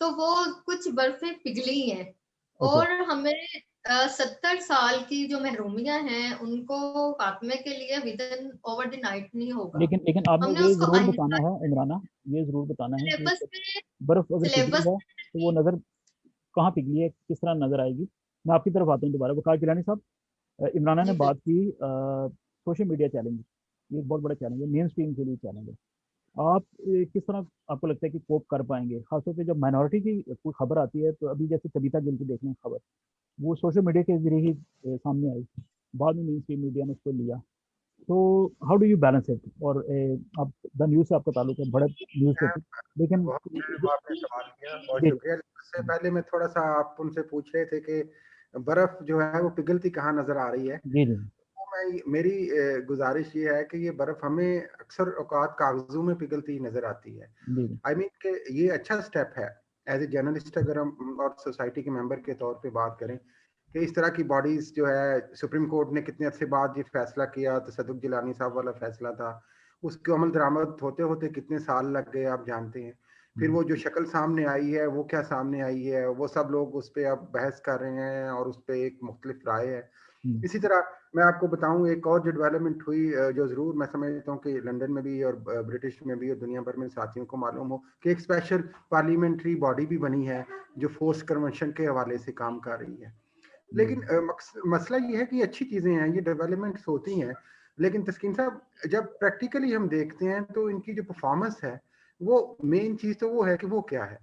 तो वो कुछ बर्फें पिघली हैं, और हमें 70 साल की जो महरूमियां हैं उनको खात्मे के लिए विदिन ओवर द नाइट नहीं होगा। लेकिन आपने हमने ये उसको जरूर बताना है इमराना, ये जरूर बताना है कि बर्फ अगर पिघली है तो वो नजर कहाँ पिघली है, किस तरह नजर आएगी। मैं आपकी तरफ आता हूँ दोबारा। वकार किलानी साहब, इमराना ने बात की सोशल मीडिया चैलेंज, ये एक बहुत बड़ा चैलेंज है, मेन स्ट्रीम के लिए चैलेंज है। आप किस तरह आपको लगता है कि कोप कर पाएंगे, खासतौर पे जब माइनॉरिटी की कोई खबर आती है? तो अभी जैसे कविता गिल की देख लें खबर, वो सोशल मीडिया के जरिए ही सामने आई, बाद में मेन स्ट्रीम मीडिया ने उसको लिया। तो how do you balance it? और आप द न्यूज़ से आपका ताल्लुक है, बड़ा न्यूज़ पेपर, लेकिन बहुत अहम आपने सवाल किया, बहुत जी शुक्रिया। उससे पहले मैं थोड़ा सा, आप उनसे पूछ रहे थे कि बर्फ जो है वो पिघलती कहाँ नजर आ रही है। जी जी तो मेरी गुजारिश ये है कि ये बर्फ हमें अक्सर औकात कागजों में पिघलती नजर आती है। जी जी आई मीन कि ये अच्छा स्टेप है एज ए जर्नलिस्ट, अगर हम और सोसाइटी के मेंबर के तौर पे बात करें कि इस तरह की बॉडीज जो है, सुप्रीम कोर्ट ने कितने अरसे बाद ये फैसला किया, तसद्दुक जिलानी साहब वाला फैसला था, उसको अमल दरामद होते होते कितने साल लग गए आप जानते हैं। फिर वो जो शक्ल सामने आई है वो क्या सामने आई है, वो सब लोग उस पर अब बहस कर रहे हैं और उस पर एक मुख्तलिफ राय है। इसी तरह मैं आपको बताऊं, एक और जो डेवलपमेंट हुई जो जरूर मैं समझता हूँ कि लंदन में भी और ब्रिटिश में भी और दुनिया भर में साथियों को मालूम हो कि एक स्पेशल पार्लियामेंट्री बॉडी भी बनी है जो फोर्स कन्वेंशन के हवाले से काम कर रही है। लेकिन मसला ये है कि अच्छी चीजें हैं, ये डेवलपमेंट्स होती हैं, लेकिन तस्कीन साहब जब प्रैक्टिकली हम देखते हैं तो इनकी जो परफॉर्मेंस है, वो मेन चीज तो वो है कि वो क्या है,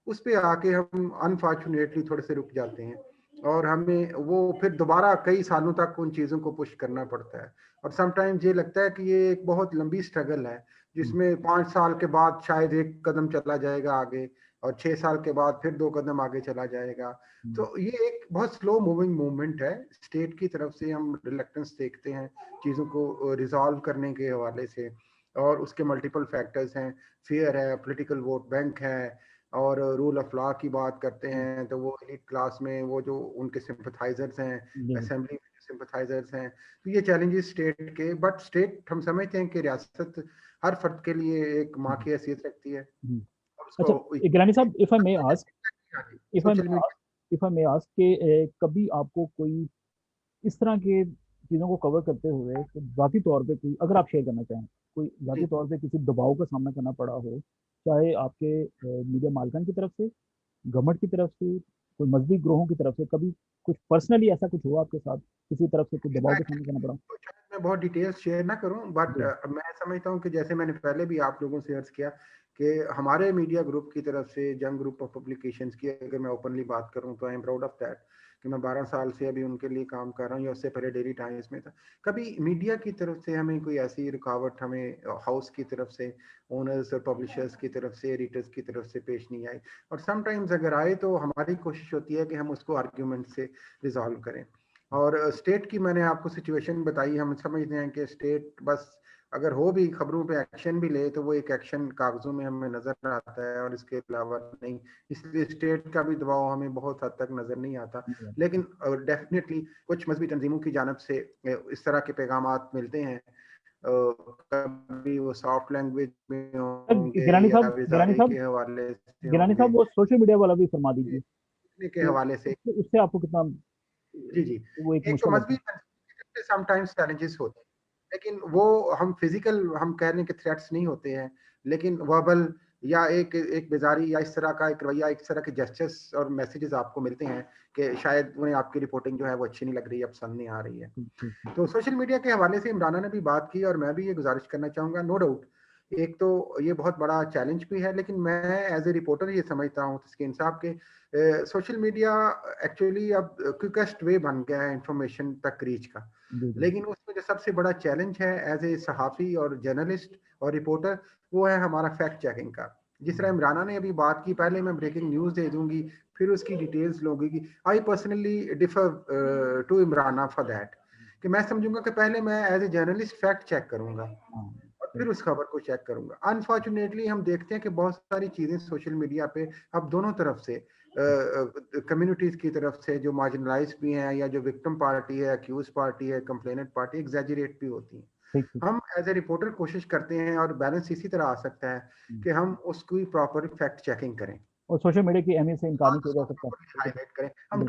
उस पे आके हम अनफॉर्चुनेटली थोड़े से रुक जाते हैं और हमें वो फिर दोबारा कई सालों तक उन चीज़ों को पुश करना पड़ता है। और समटाइम्स ये लगता है कि ये एक बहुत लंबी स्ट्रगल है जिसमें 5 साल के बाद शायद एक कदम चला जाएगा आगे और 6 साल के बाद फिर 2 कदम आगे चला जाएगा। तो ये एक बहुत स्लो मूविंग मूवमेंट है। स्टेट की तरफ से हम रिलेक्टेंस देखते हैं चीज़ों को रिजॉल्व करने के हवाले से, और उसके मल्टीपल फैक्टर्स हैं, फियर है, पॉलिटिकल वोट बैंक है, और रूल ऑफ लॉ की बात करते हैं तो वो एलिट क्लास में वो जो उनके सिंपथाइजर्स हैं, असेंबली में सिंपथाइजर्स हैं, तो ये चैलेंजेस स्टेट के, बट स्टेट हम समझते हैं कि रियासत हर फर्द के लिए एक माँ की हैसियत रखती है। अच्छा गिलानी साहब, if I may ask, social media if I may ask कि कभी आपको कोई इस तरह के चीज़ों को कवर करते हुए तो ज़ाती तौर पे कोई, अगर आप शेयर करना चाहें, कोई ज़ाती तौर पे किसी दबाव का सामना करना पड़ा हो, चाहे आपके मीडिया मालिकान की तरफ से, गवर्नमेंट की तरफ से, कोई मजहबी ग्रोहों की तरफ से, कभी कुछ पर्सनली ऐसा कुछ हुआ आपके साथ, किसी तरफ से कुछ दबाव का सामना करना पड़ा? मैं बहुत डिटेल्स शेयर ना करूं, बट मैं समझता हूं कि जैसे मैंने पहले भी आप लोगों से अर्ज किया कि हमारे मीडिया ग्रुप की तरफ से, जंग ग्रुप ऑफ पब्लिकेशंस की अगर मैं ओपनली बात करूं तो I am proud of that कि मैं 12 साल से अभी उनके लिए काम कर रहा हूं, या उससे पहले डेली टाइम्स में था। कभी मीडिया की तरफ से हमें कोई ऐसी रुकावट हमें हाउस की तरफ से, ओनर्स और पब्लिशर्स की तरफ से, एडिटर्स की तरफ से पेश नहीं आई, और समटाइम्स अगर आए तो हमारी कोशिश होती है कि हम उसको आर्ग्यूमेंट से रिजॉल्व करें। और स्टेट की मैंने आपको सिचुएशन बताई, हम समझते हैं कि स्टेट बस अगर हो भी खबरों पे एक्शन भी ले तो वो एक एक्शन कागजों में हमें नजर आता है और इसके अलावा नहीं, इसलिए स्टेट का भी दबाव हमें बहुत हद तक नजर नहीं आता। लेकिन डेफिनेटली कुछ मजहबी तंजीमों की जानब से इस तरह के पैगामात मिलते हैं, कभी वो सॉफ्ट लैंग्वेज में होंगे या विजारे के हवाले से गिलानी होंगे, साहब वो सोशल मीडिया वाला भी फरमा दीजिए के हवाले से। उससे आपको कितना जी जी, वो एक एक तो मुश्किल मजहबी समटाइम्स चैलेंजेस होते हैं, लेकिन वो हम फिजिकल हम कह रहे हैं कि थ्रेट्स नहीं होते हैं, लेकिन वर्बल या एक एक बेजारी या इस तरह का एक रवैया, इस तरह के जेस्चर्स और मैसेजेस आपको मिलते हैं कि शायद उन्हें आपकी रिपोर्टिंग जो है वो अच्छी नहीं लग रही है, पसंद नहीं आ रही है। तो सोशल मीडिया के हवाले से इमराना ने भी बात की और मैं भी ये गुजारिश करना चाहूंगा, नो डाउट एक तो ये बहुत बड़ा चैलेंज भी है, लेकिन मैं एज ए रिपोर्टर ये समझता हूँ तस्कीन साहब के सोशल मीडिया एक्चुअली अब क्विकेस्ट वे बन गया है इंफॉर्मेशन तक रीच का। लेकिन उसमें जो सबसे बड़ा चैलेंज है एज ए सहाफ़ी और जर्नलिस्ट और रिपोर्टर, वो है हमारा फैक्ट चेकिंग का। जिस तरह इमराना ने अभी बात की, पहले मैं ब्रेकिंग न्यूज़ दे दूंगी, फिर उसकी डिटेल्स लोगी। I personally differ to Imrana for that, कि मैं समझूंगा कि पहले मैं as a journalist fact check करूंगा और फिर उस खबर को चेक करूंगा। अनफॉर्चुनेटली हम देखते हैं कि बहुत सारी चीजें सोशल मीडिया पे अब दोनों तरफ से, कम्युनिटीज की तरफ से जो मार्जिनलाइज भी हैं या जो विक्टिम पार्टी है, अक्यूज पार्टी है, कंप्लेनेंट पार्टी, एग्जैजरेट भी होती हैं। हम एज ए रिपोर्टर कोशिश करते हैं और बैलेंस इसी तरह आ सकता है कि हम उसकी प्रॉपर फैक्ट चेकिंग करें और सोशल मीडिया की अहमियत से इनकार नहीं किया जा सकता, हाईलाइट करें। हम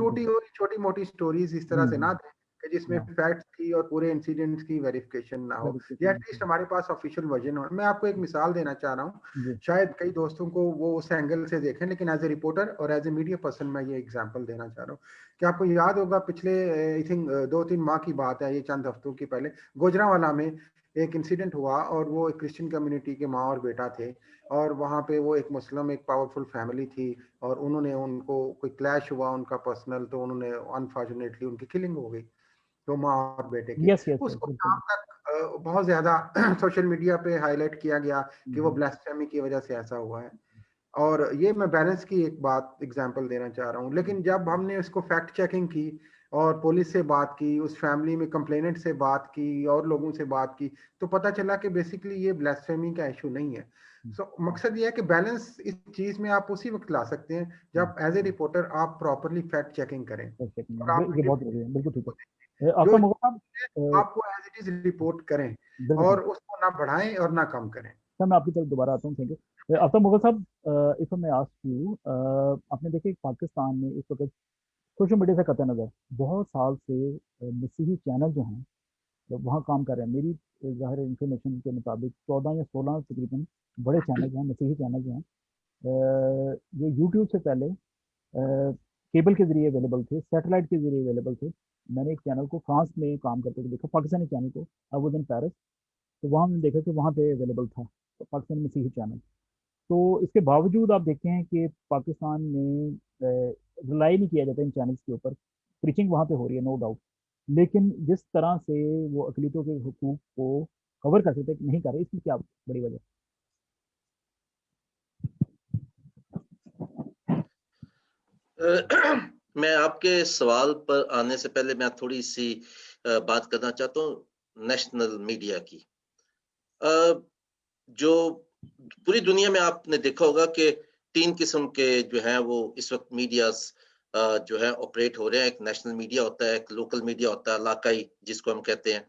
छोटी मोटी स्टोरीज इस तरह से ना दें कि जिसमें फैक्ट्स की और पूरे इंसिडेंट्स की वेरिफिकेशन ना हो, या एटलीस्ट हमारे पास ऑफिशियल वर्जन हो। मैं आपको एक मिसाल देना चाह रहा हूँ, शायद कई दोस्तों को वो उस एंगल से देखें, लेकिन एज ए रिपोर्टर और एज ए मीडिया पर्सन मैं ये एग्जांपल देना चाह रहा हूँ कि आपको याद होगा पिछले आई थिंक 2-3 माह की बात है, ये चंद हफ्तों की पहले, गुजरांवाला में एक इंसिडेंट हुआ और वो एक क्रिश्चियन कम्युनिटी के माँ और बेटा थे, और वहाँ पे वो एक मुस्लिम एक पावरफुल फैमिली थी, और उन्होंने उनको कोई क्लैश हुआ उनका पर्सनल, तो उन्होंने अनफॉर्चुनेटली उनकी किलिंग हो गई, तो माँ और बेटे की। यस यस उसको बिल्कुल। शाम तक बहुत ज्यादा सोशल मीडिया पे हाईलाइट किया गया कि वो ब्लास्फेमी की वजह से ऐसा हुआ है। और ये मैं बैलेंस की एक बात एग्जांपल देना चाह रहा हूँ, लेकिन जब हमने इसको फैक्ट चेकिंग की और पुलिस से बात की, उस फैमिली में कंप्लेनेंट से बात की और लोगों से बात की, तो पता चला कि बेसिकली ये ब्लास्फेमी का इशू नहीं है। मकसद ये है कि बैलेंस इस चीज में आप उसी वक्त ला सकते हैं जब एज ए रिपोर्टर आप प्रॉपरली फैक्ट चेकिंग करें। और आप ये बहुत बढ़िया, बिल्कुल ठीक है। जो आफ्ताब मुगल साहब, आपको एज इट इज रिपोर्ट करें बिल्कुल और ठीक। उसको ना बढ़ाएं और ना कम करें। सर मैं आपकी तरफ दोबारा आता हूँ, थैंक यू। आफ्ताब मुगल साहब, इफ मैं आस्क यू, आपने देखे पाकिस्तान में इस वक्त सोशल मीडिया से कतई नज़र बहुत साल से मसीही चैनल जो हैं तो वहाँ काम कर रहे हैं। मेरी ज़ाहिर इंफॉर्मेशन के मुताबिक 14 या 16 तकरीबन बड़े चैनल हैं, मसीही चैनल जो हैं, जो यूट्यूब से पहले केबल के जरिए अवेलेबल थे, सैटेलाइट के जरिए अवेलेबल थे। मैंने एक चैनल को फ्रांस में काम करते हुए देखा, पाकिस्तानी चैनल को, आई वाज इन पेरिस, तो वहाँ मैंने देखा कि वहाँ पे अवेलेबल था तो पाकिस्तानी मसीही चैनल। तो इसके बावजूद आप देखते हैं कि पाकिस्तान में रिलाई नहीं किया जाता इन चैनल्स के ऊपर। प्रीचिंग वहाँ पे हो रही है, नो डाउट, लेकिन जिस तरह से वो अकलीतों के हुकूक को कवर कर सकते नहीं कर रहे, इसकी क्या बड़ी वजह? मैं आपके सवाल पर आने से पहले मैं थोड़ी सी बात करना चाहता हूँ नेशनल मीडिया की। जो पूरी दुनिया में आपने देखा होगा कि 3 किस्म के जो है वो इस वक्त मीडियाज जो है ऑपरेट हो रहे हैं। एक नेशनल मीडिया होता है, एक लोकल मीडिया होता है, इलाकाई जिसको हम कहते हैं।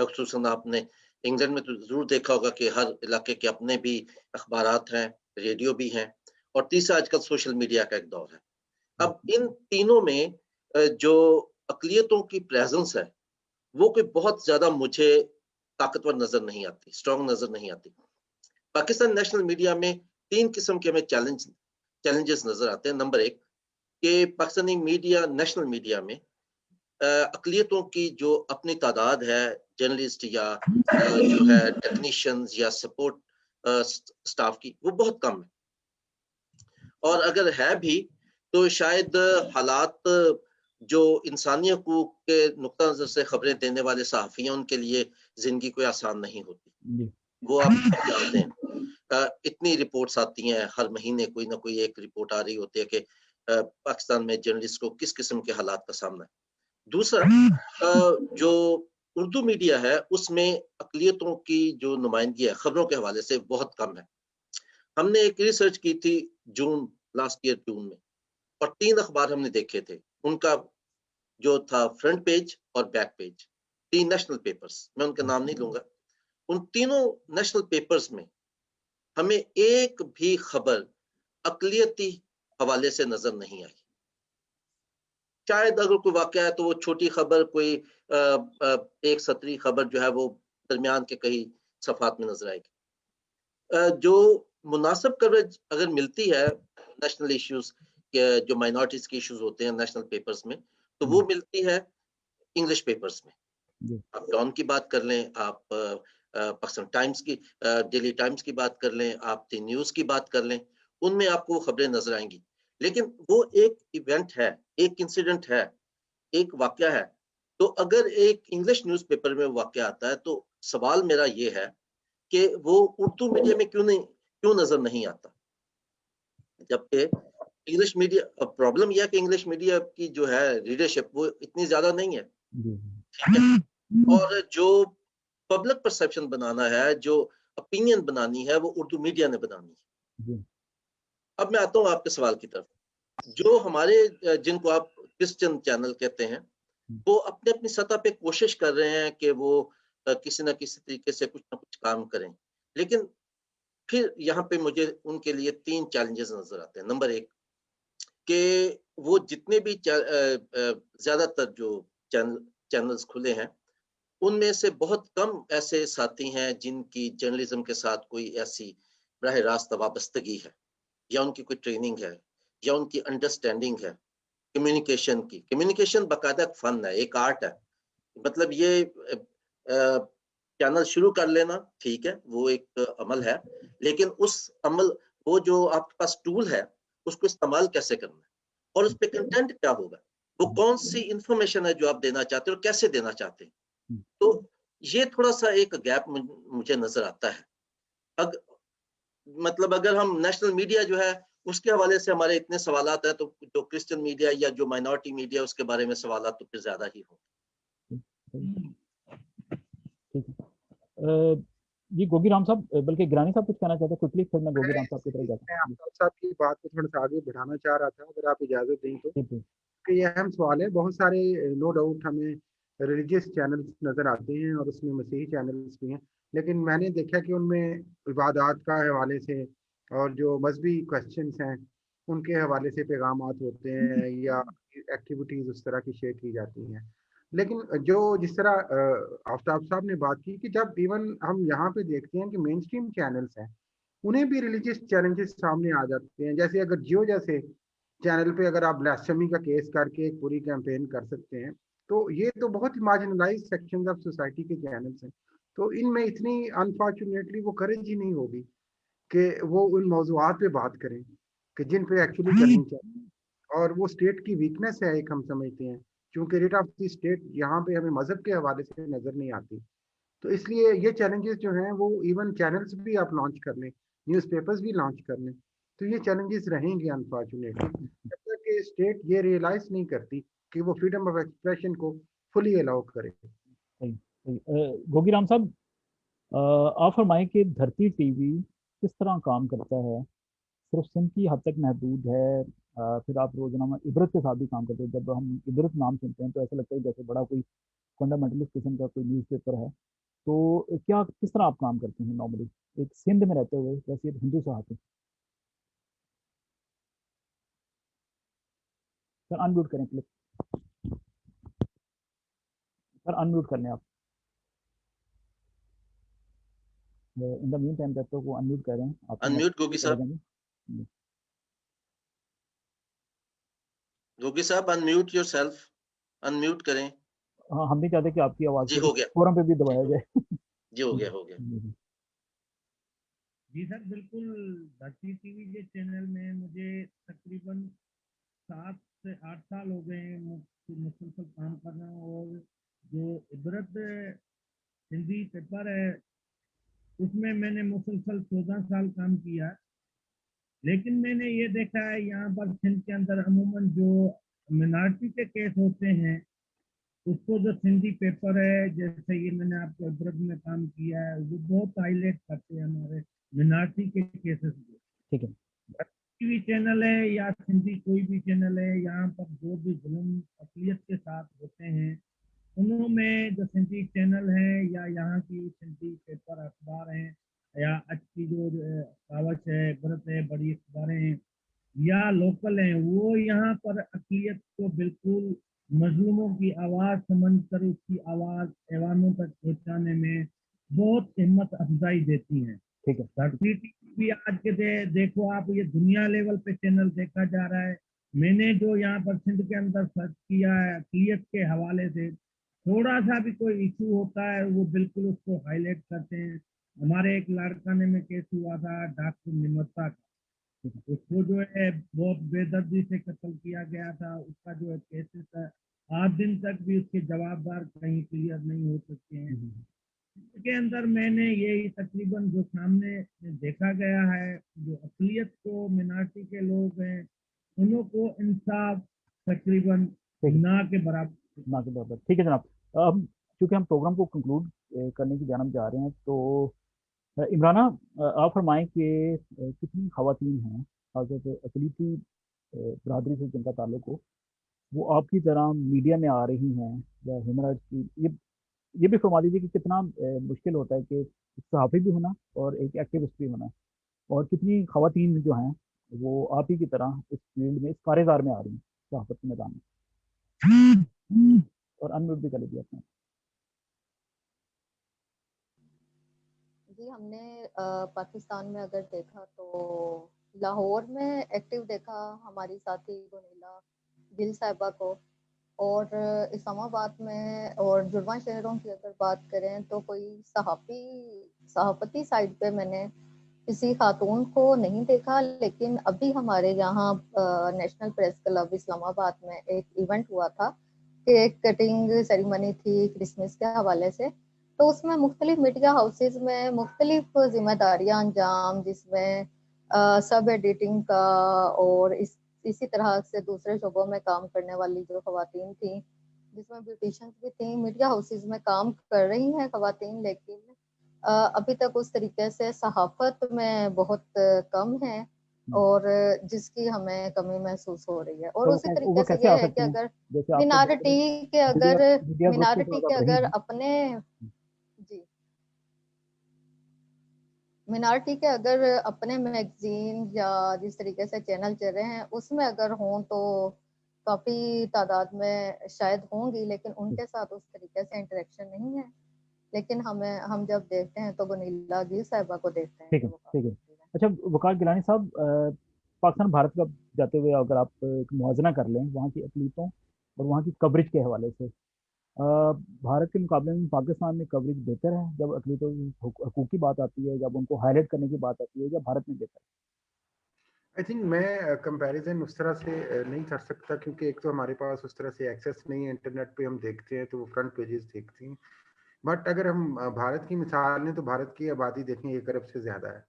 खुसूसन आपने इंग्लैंड में तो जरूर देखा होगा कि हर इलाके के अपने भी अखबारात हैं, रेडियो भी हैं, और तीसरा आजकल सोशल मीडिया का एक दौर है। अब इन तीनों में जो अकलियतों की प्रेजेंस है वो कोई बहुत ज्यादा मुझे ताकतवर नजर नहीं आती, स्ट्रॉन्ग नजर नहीं आती। पाकिस्तान नेशनल मीडिया में 3 किस्म के हमें चैलेंजेस नजर आते हैं। नंबर 1 कि पाकिस्तानी मीडिया, नेशनल मीडिया में अकलियतों की जो अपनी तादाद है, जर्नलिस्ट या जो है टेक्नीशियंस या सपोर्ट स्टाफ की, वो बहुत कम है। और अगर है भी तो शायद हालात जो इंसानी हकूक के नुक्ता नजर से खबरें देने वाले सहाफ़ी हैं उनके लिए जिंदगी कोई आसान नहीं होती। वो आप सब जानते हैं। इतनी रिपोर्ट्स आती हैं हर महीने, कोई ना कोई एक रिपोर्ट आ रही होती है कि पाकिस्तान में जर्नलिस्ट को किस किस्म के हालात का सामना है। दूसरा, जो उर्दू मीडिया है उसमें अकलियतों की जो नुमाइंदगी है खबरों के हवाले से बहुत कम है। हमने एक रिसर्च की थी लास्ट ईयर जून में, और 3 अखबार हमने देखे थे, उनका जो था फ्रंट पेज और बैक पेज, 3 नेशनल पेपर्स, मैं उनका नाम नहीं लूंगा। उन तीनों नेशनल पेपर्स में हमें एक भी खबर अकलियती हवाले से नजर नहीं आई। शायद अगर कोई वाकया है तो वो छोटी खबर, कोई एक सतरी खबर जो है वो दरमियान के कई सफात में नजर आएगी। जो मुनासिब कवरेज अगर मिलती है नेशनल इश्यूज के, जो माइनॉरिटीज के इश्यूज होते हैं नेशनल पेपर्स में, तो वो मिलती है इंग्लिश पेपर्स में। आप डॉन की बात कर लें, आप पाकिस्तान टाइम्स की, डेली टाइम्स की बात कर लें, आप द न्यूज की बात कर लें, उनमें आपको खबरें नजर आएंगी। लेकिन वो एक इवेंट है, एक इंसिडेंट है, एक वाकया है। तो अगर एक इंग्लिश न्यूज़पेपर में वाकया आता है तो सवाल मेरा ये है कि वो उर्दू मीडिया में क्यों नजर नहीं आता, जबकि इंग्लिश मीडिया, प्रॉब्लम यह है कि इंग्लिश मीडिया की जो है रीडरशिप वो इतनी ज्यादा नहीं है, ठीक है? और जो पब्लिक परसेप्शन बनाना है, जो ओपिनियन बनानी है, वो उर्दू मीडिया ने बनानी है। अब मैं आता हूँ आपके सवाल की तरफ। जो हमारे जिनको आप क्रिश्चियन चैनल कहते हैं, वो अपने अपनी सतह पे कोशिश कर रहे हैं कि वो किसी न किसी तरीके से कुछ ना कुछ काम करें, लेकिन फिर यहाँ पे मुझे उनके लिए 3 चैलेंजेस नजर आते हैं। नंबर 1 कि वो जितने भी ज्यादातर जो चैनल्स खुले हैं उनमें से बहुत कम ऐसे साथी हैं जिनकी जर्नलिज्म के साथ कोई ऐसी बराह रास्त वाबस्तगी है, या उनकी कोई ट्रेनिंग है, या उनकी अंडरस्टैंडिंग है कम्युनिकेशन की। कम्युनिकेशन बाकायदा फन है, एक आर्ट है। मतलब ये चैनल शुरू कर लेना ठीक है, वो एक अमल है, लेकिन उस अमल, वो जो आपके पास टूल है उसको इस्तेमाल कैसे करना है और उस पे कंटेंट क्या होगा, वो कौन सी इंफॉर्मेशन है जो आप देना चाहते हो और कैसे देना चाहते हैं। तो ये थोड़ा सा एक गैप मुझे नजर आता है। मतलब अगर हम नेशनल मीडिया जो है उसके हवाले से हमारे इतने सवालात हैं, तो जो क्रिश्चियन मीडिया या जो माइनॉरिटी मीडिया उसके बारे में सवालात तो फिर ज्यादा ही हो। ठीक है। जी गोगी राम साहब, बल्कि गिरानी साहब कुछ कहना चाहते हैं क्विकली, फिर मैं गोगी राम साहब की तरफ जाता मैं हूँ। आफ्ताब साहब की बात को थोड़ा सा आगे बढ़ाना चाह रहा था, अगर आप इजाजत दें तो, जी, जी। कि ये अहम सवाल है। बहुत सारे नो डाउट हमें रिलीजियस चैनल्स नज़र आते हैं और उसमें मसीही चैनल्स भी हैं, लेकिन मैंने देखा कि उनमें इबादत का हवाले से और जो मजहबी क्वेश्चंस हैं उनके हवाले से पैगामात होते हैं या एक्टिविटीज़ उस तरह की शेयर की जाती हैं। लेकिन जो जिस तरह आफ्ताब साहब ने बात की कि जब इवन हम यहाँ पे देखते हैं कि मेन स्ट्रीम चैनल्स हैं, उन्हें भी रिलीजियस चैलेंजेस सामने आ जाते हैं। जैसे अगर जियो जैसे चैनल पे अगर आप ब्लास्फेमी का केस करके एक पूरी कैंपेन कर सकते हैं, तो ये तो बहुत ही मार्जिनलाइज सेक्शन ऑफ सोसाइटी के चैनल्स हैं। तो इनमें इतनी अनफॉर्चुनेटली वो करेज ही नहीं होगी कि वो उन मौजूआत पे बात करें कि जिन पे एक्चुअली करनी चाहिए। और वो स्टेट की वीकनेस है एक, हम समझते हैं, क्योंकि रेट ऑफ द स्टेट यहाँ पे हमें मजहब के हवाले से नजर नहीं आती। तो इसलिए ये चैलेंजेस जो हैं वो इवन चैनल्स भी आप लॉन्च कर लें, न्यूज़पेपर्स भी लॉन्च कर लें, तो ये चैलेंजेस रहेंगे अनफॉर्चुनेटली, जब तक कि स्टेट ये रियलाइज नहीं करती कि वो फ्रीडम ऑफ एक्सप्रेशन को फुली अलाउ करे। सही सही। गोगी राम साहब, आप फरमाएं कि धरती टीवी किस तरह काम करता है, सिर्फ सिंध की हद तक महदूद है, फिर आप रोजनामा इबरत के साथ भी काम करते हैं। जब हम इबरत नाम सुनते हैं तो ऐसा लगता है जैसे बड़ा कोई फंडामेंटलिस्ट किस्म का कोई न्यूज़पेपर है। तो क्या किस तरह आप काम करते हैं नॉर्मली एक सिंध में रहते हुए, जैसे एक हिंदू सहाफ़ी? सर अनम्यूट करें क्लिप, सर अनम्यूट कर लें आप। इन द मीन टाइम जब तक वो अनम्यूट कर रहे हैं आप अनम्यूट गोगी चले साहब, जाएंगे। गोगी साहब अनम्यूट योरसेल्फ, अनम्यूट करें। हाँ, हम नहीं चाहते कि आपकी आवाज़ जी को हो इस गया, फोरम पे भी जी दबाया हो जाए। गया, जी हो गया, हो गया। जी सर बिल्कुल। धरती टीवी के चैनल में मुझे तकरीबन 7 से 8 साल हो गए हैं मुसलसल काम कर रहा हूँ। और जो इबरत हिंदी पेपर है उसमें मैंने मुसलसल 14 साल काम किया। लेकिन मैंने ये देखा है यहाँ पर सिंध के अंदर अमूमन जो मिनार्टी के केस होते हैं उसको जो सिंधी पेपर है, जैसे ये मैंने आपको इबरत में काम किया है, वो बहुत हाईलाइट करते हैं हमारे मिनार्टी के केसेस को। ठीक है। टीवी चैनल है या सिंधी कोई भी चैनल है, यहाँ पर जो भी जुल्म अकलियत के साथ होते हैं उनमें जो सिंधी चैनल है या यहाँ की सिंधी पेपर अखबार हैं या आज की जो कावच है, इबरत है, बड़ी अखबारें हैं या लोकल हैं, वो यहाँ पर अकलियत को बिल्कुल मजलूमों की आवाज़ समझकर उसकी आवाज़ ऐवानों तक पहुँचाने में बहुत हिम्मत अफजाई देती हैं। ठीक है। धरती टीवी आज के देखो आप, ये दुनिया लेवल पे चैनल देखा जा रहा है। मैंने जो यहाँ पर सिंध के अंदर सर्च किया है अकलियत के हवाले से, थोड़ा सा भी कोई इशू होता है वो बिल्कुल उसको हाईलाइट करते हैं। हमारे एक लाड़काने में केस हुआ था डॉक्टर निमरता का, उसको जो है बहुत बेदर्दी से कत्ल किया गया था। उसका जो है केसेस है आज दिन तक भी उसके जवाबदार कहीं क्लियर नहीं हो सकते हैं। इसके अंदर मैंने यही तकरीबन जो सामने देखा गया है, जो अकलियत को मिनार्टी के लोग हैं उन्हों को इंसाफ तकरीबन ठीक है, ना के बराबर। ना के बराबर। ठीक है जनाब। अब चूंकि हम प्रोग्राम को कंक्लूड करने की जानब जा रहे हैं, तो इमराना, आप फरमाएं कि कितनी खवातीन हैं खासतौर पे अकलीती बरादरी से जिनका ताल्लुक हो, वो आपकी तरह मीडिया में आ रही हैं या ह्यूमन राइट्स की, ये भी फरमा दीजिए कि कितना मुश्किल होता है कि एक सहाफ़ी भी होना और एक एक्टिविस्ट भी होना, और कितनी खवातीन जो हैं वो आप ही की तरह इस फील्ड में, इस कारेगार में आ रही हैं सहाफत के मैदान में। और अनम्यूट भी कर लीजिए अपना। जी हमने पाकिस्तान में अगर देखा तो लाहौर में एक्टिव देखा हमारी साथी गुनीला गिल साहिबा को, और इस्लामाबाद में और जुड़वा शहरों की अगर बात करें तो कोई सहाफ़ती साइड पे मैंने किसी खातून को नहीं देखा, लेकिन अभी हमारे यहाँ नेशनल प्रेस क्लब इस्लामाबाद में एक इवेंट हुआ था, केक कटिंग सेरेमनी थी क्रिसमस के हवाले से। तो उसमें मुख्तलिफ मीडिया हाउसेज में मुख्तलिफ जिम्मेदारियां अंजाम, जिसमें सब एडिटिंग का और इसी तरह से दूसरे शोबों में काम करने वाली जो खवातीन थी, जिसमें ब्यूटिशियंस भी थी, मीडिया हाउसेज में काम कर रही हैं खवातीन, लेकिन अभी तक उस तरीके से सहाफत में बहुत कम है और जिसकी हमें कमी महसूस हो रही है। और तो उसी वो तरीके से कैसे आ ये है कि सकते हैं? अगर जैसे आप तो मिनारिटी के मीडिया अगर मीडिया ग्रुप की मिनारिटी तरफ के आप रही अगर हैं। अपने जी मिनारिटी के अगर अपने मैगजीन या जिस तरीके से चैनल चल रहे हैं उसमें अगर हों तो काफी तादाद में शायद होंगी, लेकिन उनके साथ उस तरीके से इंटरेक्शन नहीं है। लेकिन हम जब देखते हैं तो गुनीला गिल साहिबा को देखते हैं ठीक कि है, वो ठीक है। काफी एक्टिव है। अच्छा वकार गिलानी साहब, पाकिस्तान भारत का जाते हुए अगर आप एक मुआवजना कर लें वहाँ की अकलीतों और वहाँ की कवरेज के हवाले से, भारत के मुकाबले में पाकिस्तान में कवरेज बेहतर है जब अकलीतों की हकूक की बात आती है, जब उनको हाईलाइट करने की बात आती है, या भारत में बेहतर आई थिंक मैं कंपैरिजन उस तरह से नहीं कर सकता, क्योंकि एक तो हमारे पास उस तरह से एक्सेस नहीं है, इंटरनेट पे हम देखते हैं तो वो फ्रंट पेजेस देखते हैं। बट अगर हम भारत की मिसाल लें तो भारत की आबादी देखें 1 अरब से ज़्यादा है।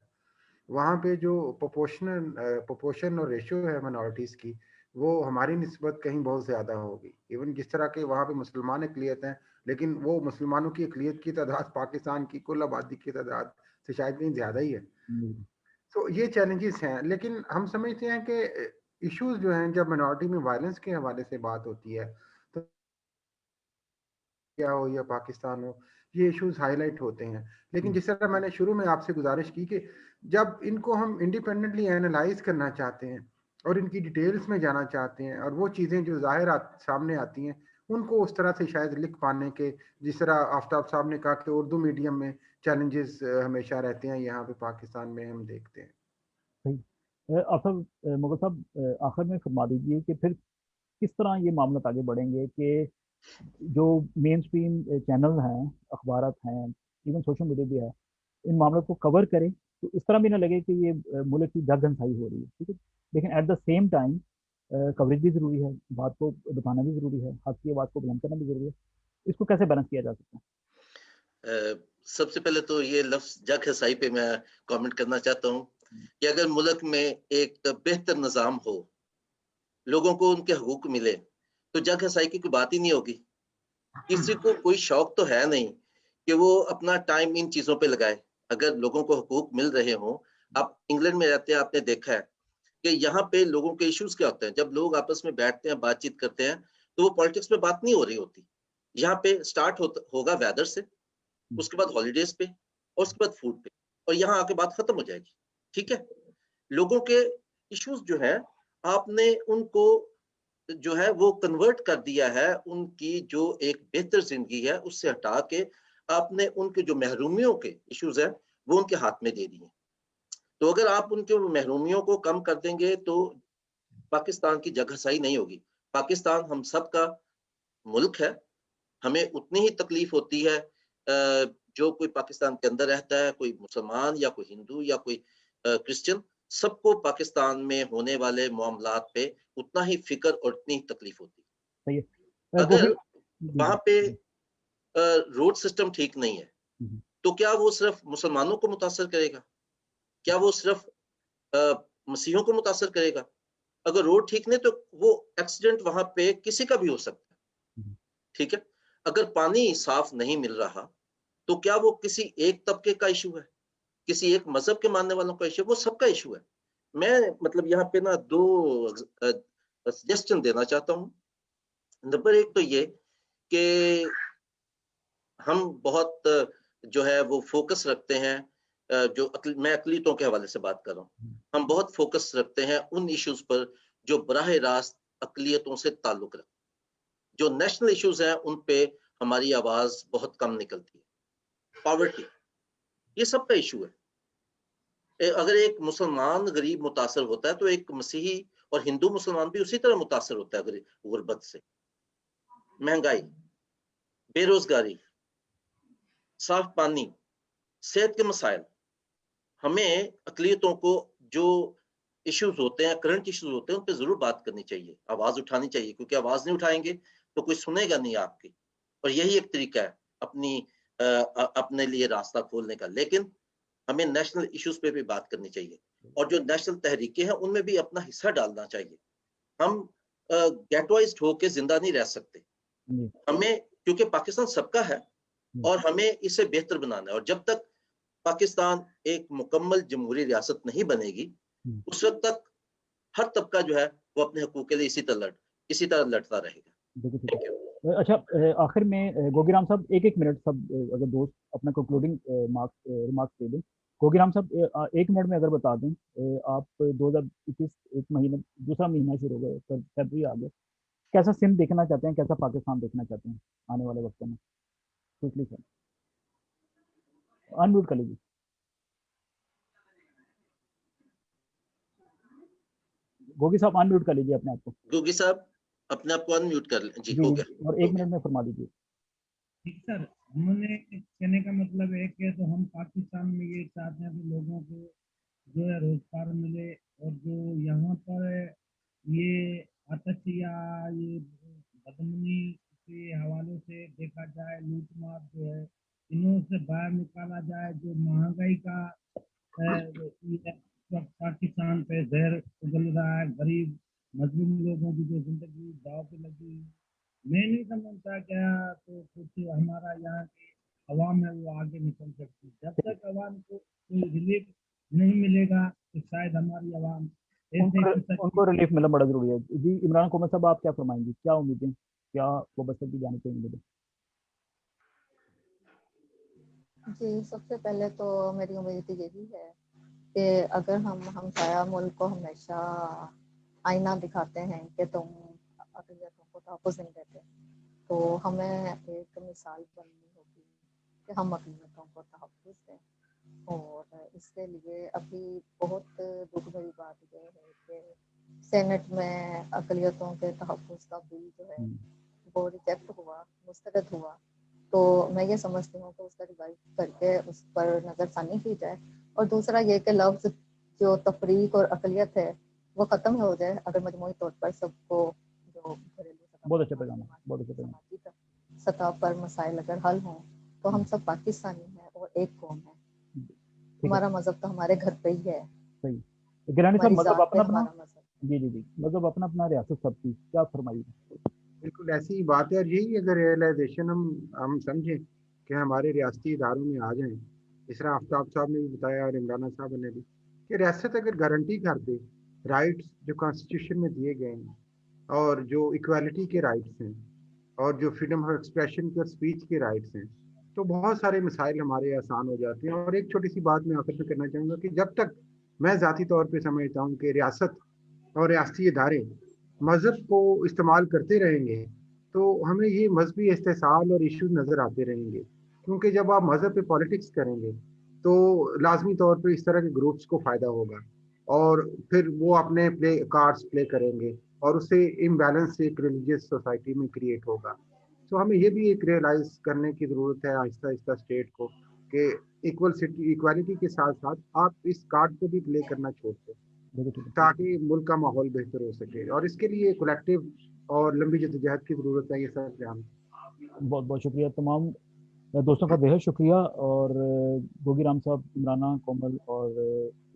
वहाँ पे जो प्रोपोर्शन और रेशियो है माइनॉरिटीज़ की, वो हमारी निस्बत कहीं बहुत ज़्यादा होगी। इवन जिस तरह के वहाँ पे मुसलमान अक़लियत हैं, लेकिन वो मुसलमानों की अक़लियत की तादाद पाकिस्तान की कुल आबादी की तादाद से शायद कहीं ज़्यादा ही है। है? तो ये चैलेंजेस हैं, लेकिन हम समझते हैं कि इश्यूज जो हैं, जब मिनॉरिटी में वायलेंस के हवाले से बात होती है तो क्या हो या पाकिस्तान हो, ये इश्यूज हाईलाइट होते हैं। लेकिन जिस तरह मैंने शुरू में आपसे गुजारिश की कि जब इनको हम इंडिपेंडेंटली एनालाइज करना चाहते हैं और इनकी डिटेल्स में जाना चाहते हैं और वो चीज़ें जो सामने आती हैं उनको उस तरह से शायद लिख पाने के, जिस तरह आफ्ताब साहब ने कहा कि उर्दू मीडियम में चैलेंजेस हमेशा रहते हैं, यहाँ पे पाकिस्तान में हम देखते हैं। सही। आखिर मुगल साहब, आखिर में फरमा दीजिए कि फिर किस तरह ये मामला आगे बढ़ेंगे कि जो मेन स्ट्रीम चैनल हैं, अखबार हैं, इवन सोशल मीडिया भी है, इन मामलों को कवर करें तो इस तरह भी ना लगे कि ये मुल्क की जगहंसाई हो रही है, ठीक है। लेकिन at the same time coverage भी ज़रूरी है, बात को बताना भी ज़रूरी है, हक की आवाज़ को बुलंद करना भी ज़रूरी है। इसको कैसे बैलेंस किया जा सकता है? सबसे पहले तो ये लफ्ज जगहसाई पे मैं कमेंट करना चाहता हूँ कि अगर मुल्क में एक बेहतर निज़ाम हो, लोगों को उनके हकूक मिले, तो जगहसाई की कोई बात ही नहीं होगी। किसी को कोई शौक तो है नहीं कि वो अपना टाइम इन चीजों पे लगाए। अगर लोगों को हकूक मिल रहे हों, आप इंग्लैंड में रहते हैं, आपने देखा है कि यहाँ पे लोगों के इश्यूज क्या होते हैं। जब लोग आपस में बैठते हैं, बातचीत करते हैं, तो वो पॉलिटिक्स पे बात नहीं हो रही होती। यहाँ पे स्टार्ट होगा वेदर से, उसके बाद हॉलीडेज पे और उसके बाद फूड पे, और यहाँ आके बात खत्म हो जाएगी। ठीक है, लोगों के इश्यूज जो है आपने उनको जो है वो कन्वर्ट कर दिया है, उनकी जो एक बेहतर जिंदगी है उससे हटा के आपने उनके जो महरूमियों के इश्यूज है वो उनके हाथ में दे दिए। तो अगर आप उनके महरूमियों को कम कर देंगे तो पाकिस्तान की जगह सही नहीं होगी। पाकिस्तान हम सब का मुल्क है, हमें उतनी ही तकलीफ होती है जो कोई पाकिस्तान के अंदर रहता है, कोई मुसलमान या कोई हिंदू या कोई क्रिश्चियन, सबको पाकिस्तान में होने वाले मामलात पे उतना ही फिक्र और उतनी ही तकलीफ होती सही है। है। अगर जी वहां पे रोड सिस्टम ठीक नहीं है जी तो क्या वो सिर्फ मुसलमानों को मुतासर करेगा? क्या वो सिर्फ मसीहों को मुतासर करेगा? अगर रोड ठीक नहीं तो वो एक्सीडेंट वहां पे किसी का भी हो सकता है। ठीक है, अगर पानी साफ नहीं मिल रहा तो क्या वो किसी एक तबके का इशू है, किसी एक मजहब के मानने वालों का इशू है? वो सबका इशू है। मैं मतलब यहाँ पे ना दो सजेशन देना चाहता हूँ। नंबर एक तो ये कि हम बहुत जो है वो फोकस रखते हैं, मैं अकलीतों के हवाले से बात कर रहा हूँ, हम बहुत फोकस रखते हैं उन इश्यूज पर जो बराह रास्त अकलियतों से ताल्लुक रखते हैं। जो नेशनल इश्यूज हैं उन पे हमारी आवाज बहुत कम निकलती है। पॉवर्टी, ये सबका इशू है। अगर एक मुसलमान गरीब मुतासर होता है तो एक मसीही और हिंदू मुसलमान भी उसी तरह मुतासर होता है गुर्बत से। महंगाई, बेरोजगारी, साफ पानी, सेहत के मसाइल, हमें अक़लियतों को जो इश्यूज होते हैं, करंट इश्यूज होते हैं, उन पे जरूर बात करनी चाहिए, आवाज उठानी चाहिए, क्योंकि आवाज नहीं उठाएंगे तो कोई सुनेगा नहीं आपकी। और यही एक तरीका है अपने लिए रास्ता खोलने का। लेकिन हमें नेशनल इश्यूज पे भी बात करनी चाहिए, और जो नेशनल तहरीकें हैं उनमें भी अपना हिस्सा डालना चाहिए। हम गेटवाइज्ड होके जिंदा नहीं रह सकते, हमें, क्योंकि पाकिस्तान सबका है और हमें इसे बेहतर बनाना है। और जब तक पाकिस्तान एक मुकम्मल जमहूरी रियासत नहीं बनेगी, उस वक्त तक हर तबका जो है वो अपने हकूक के लिए इसी तरह लड़ता रहेगा। अच्छा, आखिर में गोगीराम साहब एक मिनट, सब अगर दोस्त अपना कंक्लूडिंग रिमार्क्स दे दें। गोगीराम साहब 1 मिनट में अगर बता दें, आप 2021 एक महीने, दूसरा महीना शुरू हो गया, फरवरी आ गया, कैसा सिंध देखना चाहते हैं, कैसा पाकिस्तान देखना चाहते हैं आने वाले वक्त में? क्विकली सर, अनम्यूट कर लीजिए। गोगी साहब अनम्यूट कर लीजिए अपने आप को। गोगी साहब अपने आप को अनम्यूट कर लें। जी, हो गया। और 1 मिनट में फरमा दीजिए। ठीक सर, हमने कहने का मतलब है कि तो हम पाकिस्तान में ये चाहते हैं कि लोगों को जो है रोजगार मिले, और जो यहाँ पर ये आतशिया, ये बदमनी के हवाले से देखा जाए, लूटमार जो है इन्हों से बाहर निकाला जाए। जो महंगाई का पाकिस्तान पे जहर उगल रहा है, गरीब मजलूम लोगों की जो जिंदगी दाव पे लगी, मैं नहीं समझता क्या तो कुछ हमारा यहाँ की अवाम है वो आगे निकल सकती। जब तक अवाम को कोई रिलीफ नहीं मिलेगा तो शायद हमारी अवाम उनको रिलीफ मिलना बड़ा जरूरी है। जी इमरान कोमल साहब, आप क्या फरमाएंगे, क्या उम्मीदें, क्या वो बस्तर की जाने चाहिए उम्मीदें? जी, सबसे पहले तो मेरी उम्मीद यही है कि अगर हम साया मुल्क को हमेशा आईना दिखाते हैं कि तुम अक़लियतों को तहफ़्फ़ुज़ नहीं देते, तो हमें एक मिसाल बननी होगी कि हम अक़लियतों को तहफ़्फ़ुज़ दें। और इसके लिए अभी बहुत दुख भरी बात यह है कि सेनेट में अक़लियतों के तहफ़्फ़ुज़ का बिल जो है वो रिजेक्ट हुआ, मुस्तरद हुआ। तो मैं ये समझती हूँ कि उसका रिवाइव करके उस पर नज़रसानी की जाए। और दूसरा ये कि लफ्ज़ जो तफरीक और अक़लियत है वो ख़त्म हो जाए। अगर मजमूई तौर पर सबको जो घरेलू समाजी सतह पर मसाइल अगर हल हों तो हम सब पाकिस्तानी हैं और एक कौम है। हमारा मज़हब तो हमारे घर पे ही है। सही। गिलानी साहब, मज़हब अपना अपना, जी, मज़हब अपना अपना, रियासत सबकी, क्या फरमाइए? बिल्कुल ऐसी ही बात है। और यही अगर रियलाइजेशन हम समझें कि हमारे रियासती इदारों में आ जाएं, इस तरह आफ्ताब साहब ने भी बताया और इमराना साहब ने भी, कि रियासत अगर गारंटी कर दे राइट्स जो कॉन्स्टिट्यूशन में दिए गए हैं, और जो इक्वालिटी के राइट्स हैं, और जो फ्रीडम ऑफ एक्सप्रेशन के और स्पीच के राइट्स हैं, तो बहुत सारे मसाइल हमारे आसान हो जाते हैं। और एक छोटी सी बात मैं आखिर में करना चाहूँगा कि जब तक मैं ज़ाती तौर पर समझता हूँ कि रियासत और रियासती इदारे मज़हब को इस्तेमाल करते रहेंगे, तो हमें ये मजहबी इस्तेसाल और इश्यूज नज़र आते रहेंगे। क्योंकि जब आप मज़हब पे पॉलिटिक्स करेंगे तो लाजमी तौर पे इस तरह के ग्रुप्स को फ़ायदा होगा, और फिर वो अपने कार्ड्स प्ले करेंगे, और उससे इम्बैलेंस एक रिलीजियस सोसाइटी में क्रिएट होगा। तो हमें ये भी एक रियलाइज़ करने की ज़रूरत है आहिस्ता आहिस्ता स्टेट को, कि इक्वालिटी के साथ साथ आप इस कार्ड को भी प्ले करना छोड़ दें, ताकि मुल्क का माहौल बेहतर हो सके। और इसके लिए कलेक्टिव और लंबी जद्दोजहद की ज़रूरत है। ये सब ध्यान। बहुत बहुत शुक्रिया तमाम दोस्तों का, बेहद शुक्रिया। और गोगीराम साहब, इमराना कोमल और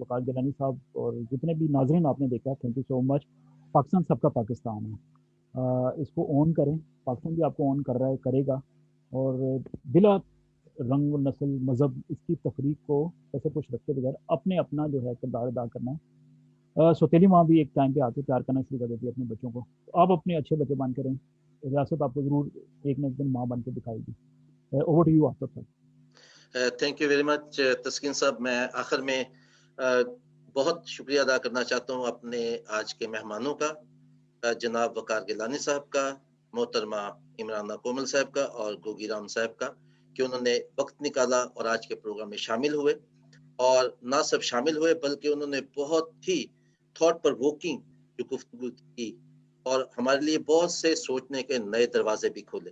वकार गिलानी साहब और जितने भी नाजरीन आपने देखा, thank you so much. Pakistan सबका पाकिस्तान है, इसको ओन करें। पाकिस्तान भी आपको ओन कर रहा है, करेगा। और बिला रंग, नस्ल, मज़हब, इसकी तफरीक को कैसे कुछ रखते बगैर अपने अपना जो है किरदार अदा करना है। सौतेली माँ भी एक टाइम पे आके प्यार करना शुरू कर देती है अपने बच्चों को। तो आप अपने अच्छे बच्चे बन करें, रियासत आपको ज़रूर एक न एक दिन माँ बन के दिखाएगी। ओवर टू यू आफ्ताब साहब। थैंक यू वेरी मच तस्कीन साहब। मैं आखिर में बहुत शुक्रिया अदा करना चाहता हूँ अपने आज के मेहमानों का, जनाब वकार गिलानी साहब का, मोहतरमा इमराना कोमल साहब का और गोगीराम साहब का, कि उन्होंने वक्त निकाला और आज के प्रोग्राम में शामिल हुए। और ना सिर्फ शामिल हुए बल्कि उन्होंने बहुत ही थॉट प्रोवोकिंग जो गुफ्तगू की और हमारे लिए बहुत से सोचने के नए दरवाजे भी खोले।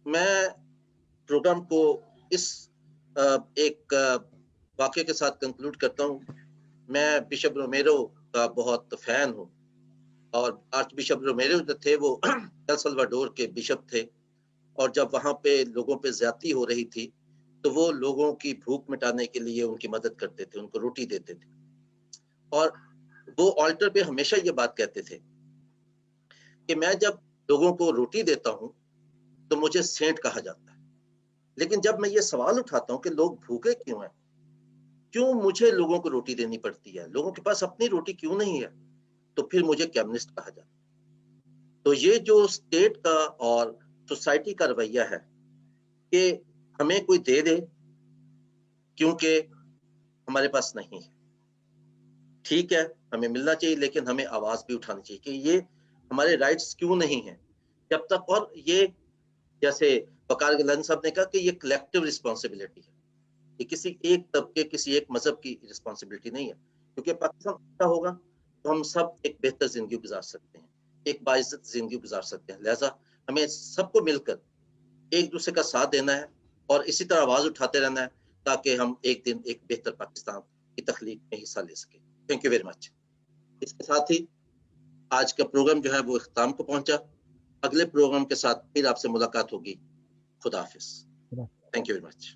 मैं प्रोग्राम को इस एक वाक़ये के साथ कंक्लूड करता हूँ। मैं बिशप रोमेरो का बहुत फैन हूँ और आर्च बिशप रोमेरो जो थे वो एल सल्वाडोर के बिशप थे, और जब वहाँ पे लोगों पे ज्यादती हो रही थी तो वो लोगों की भूख मिटाने के लिए उनकी मदद करते थे, उनको रोटी देते थे। और वो ऑल्टर पे हमेशा ये बात कहते थे कि मैं जब लोगों को रोटी देता हूँ तो मुझे सेंट कहा जाता है, लेकिन जब मैं ये सवाल उठाता हूँ कि लोग भूखे क्यों हैं, क्यों मुझे लोगों को रोटी देनी पड़ती है, लोगों के पास अपनी रोटी क्यों नहीं है, तो फिर मुझे कम्युनिस्ट कहा जाता है। तो ये जो स्टेट का और सोसाइटी का रवैया है कि हमें कोई दे दे क्योंकि हमारे पास नहीं है, ठीक है हमें मिलना चाहिए, लेकिन हमें आवाज भी उठानी चाहिए कि ये हमारे राइट्स क्यों नहीं है जब तक। और ये जैसे वकार गिलानी साहब ने कहा कि ये कलेक्टिव रिस्पॉन्सिबिलिटी है, ये किसी एक तबके किसी एक मजहब की रिस्पॉन्सिबिलिटी नहीं है, क्योंकि पाकिस्तान अच्छा होगा तो हम सब एक बेहतर जिंदगी गुजार सकते हैं, एक बाइज्जत जिंदगी गुजार सकते हैं। लिहाजा हमें सबको मिलकर एक दूसरे का साथ देना है और इसी तरह आवाज उठाते रहना है ताकि हम एक दिन एक बेहतर पाकिस्तान की तख्लीक में हिस्सा ले सके। Thank you very much. इसके साथ ही आज का प्रोग्राम जो है वो इख्तिताम को पहुंचा। अगले प्रोग्राम के साथ फिर आपसे मुलाकात होगी। खुदा हाफिज। Thank you very much.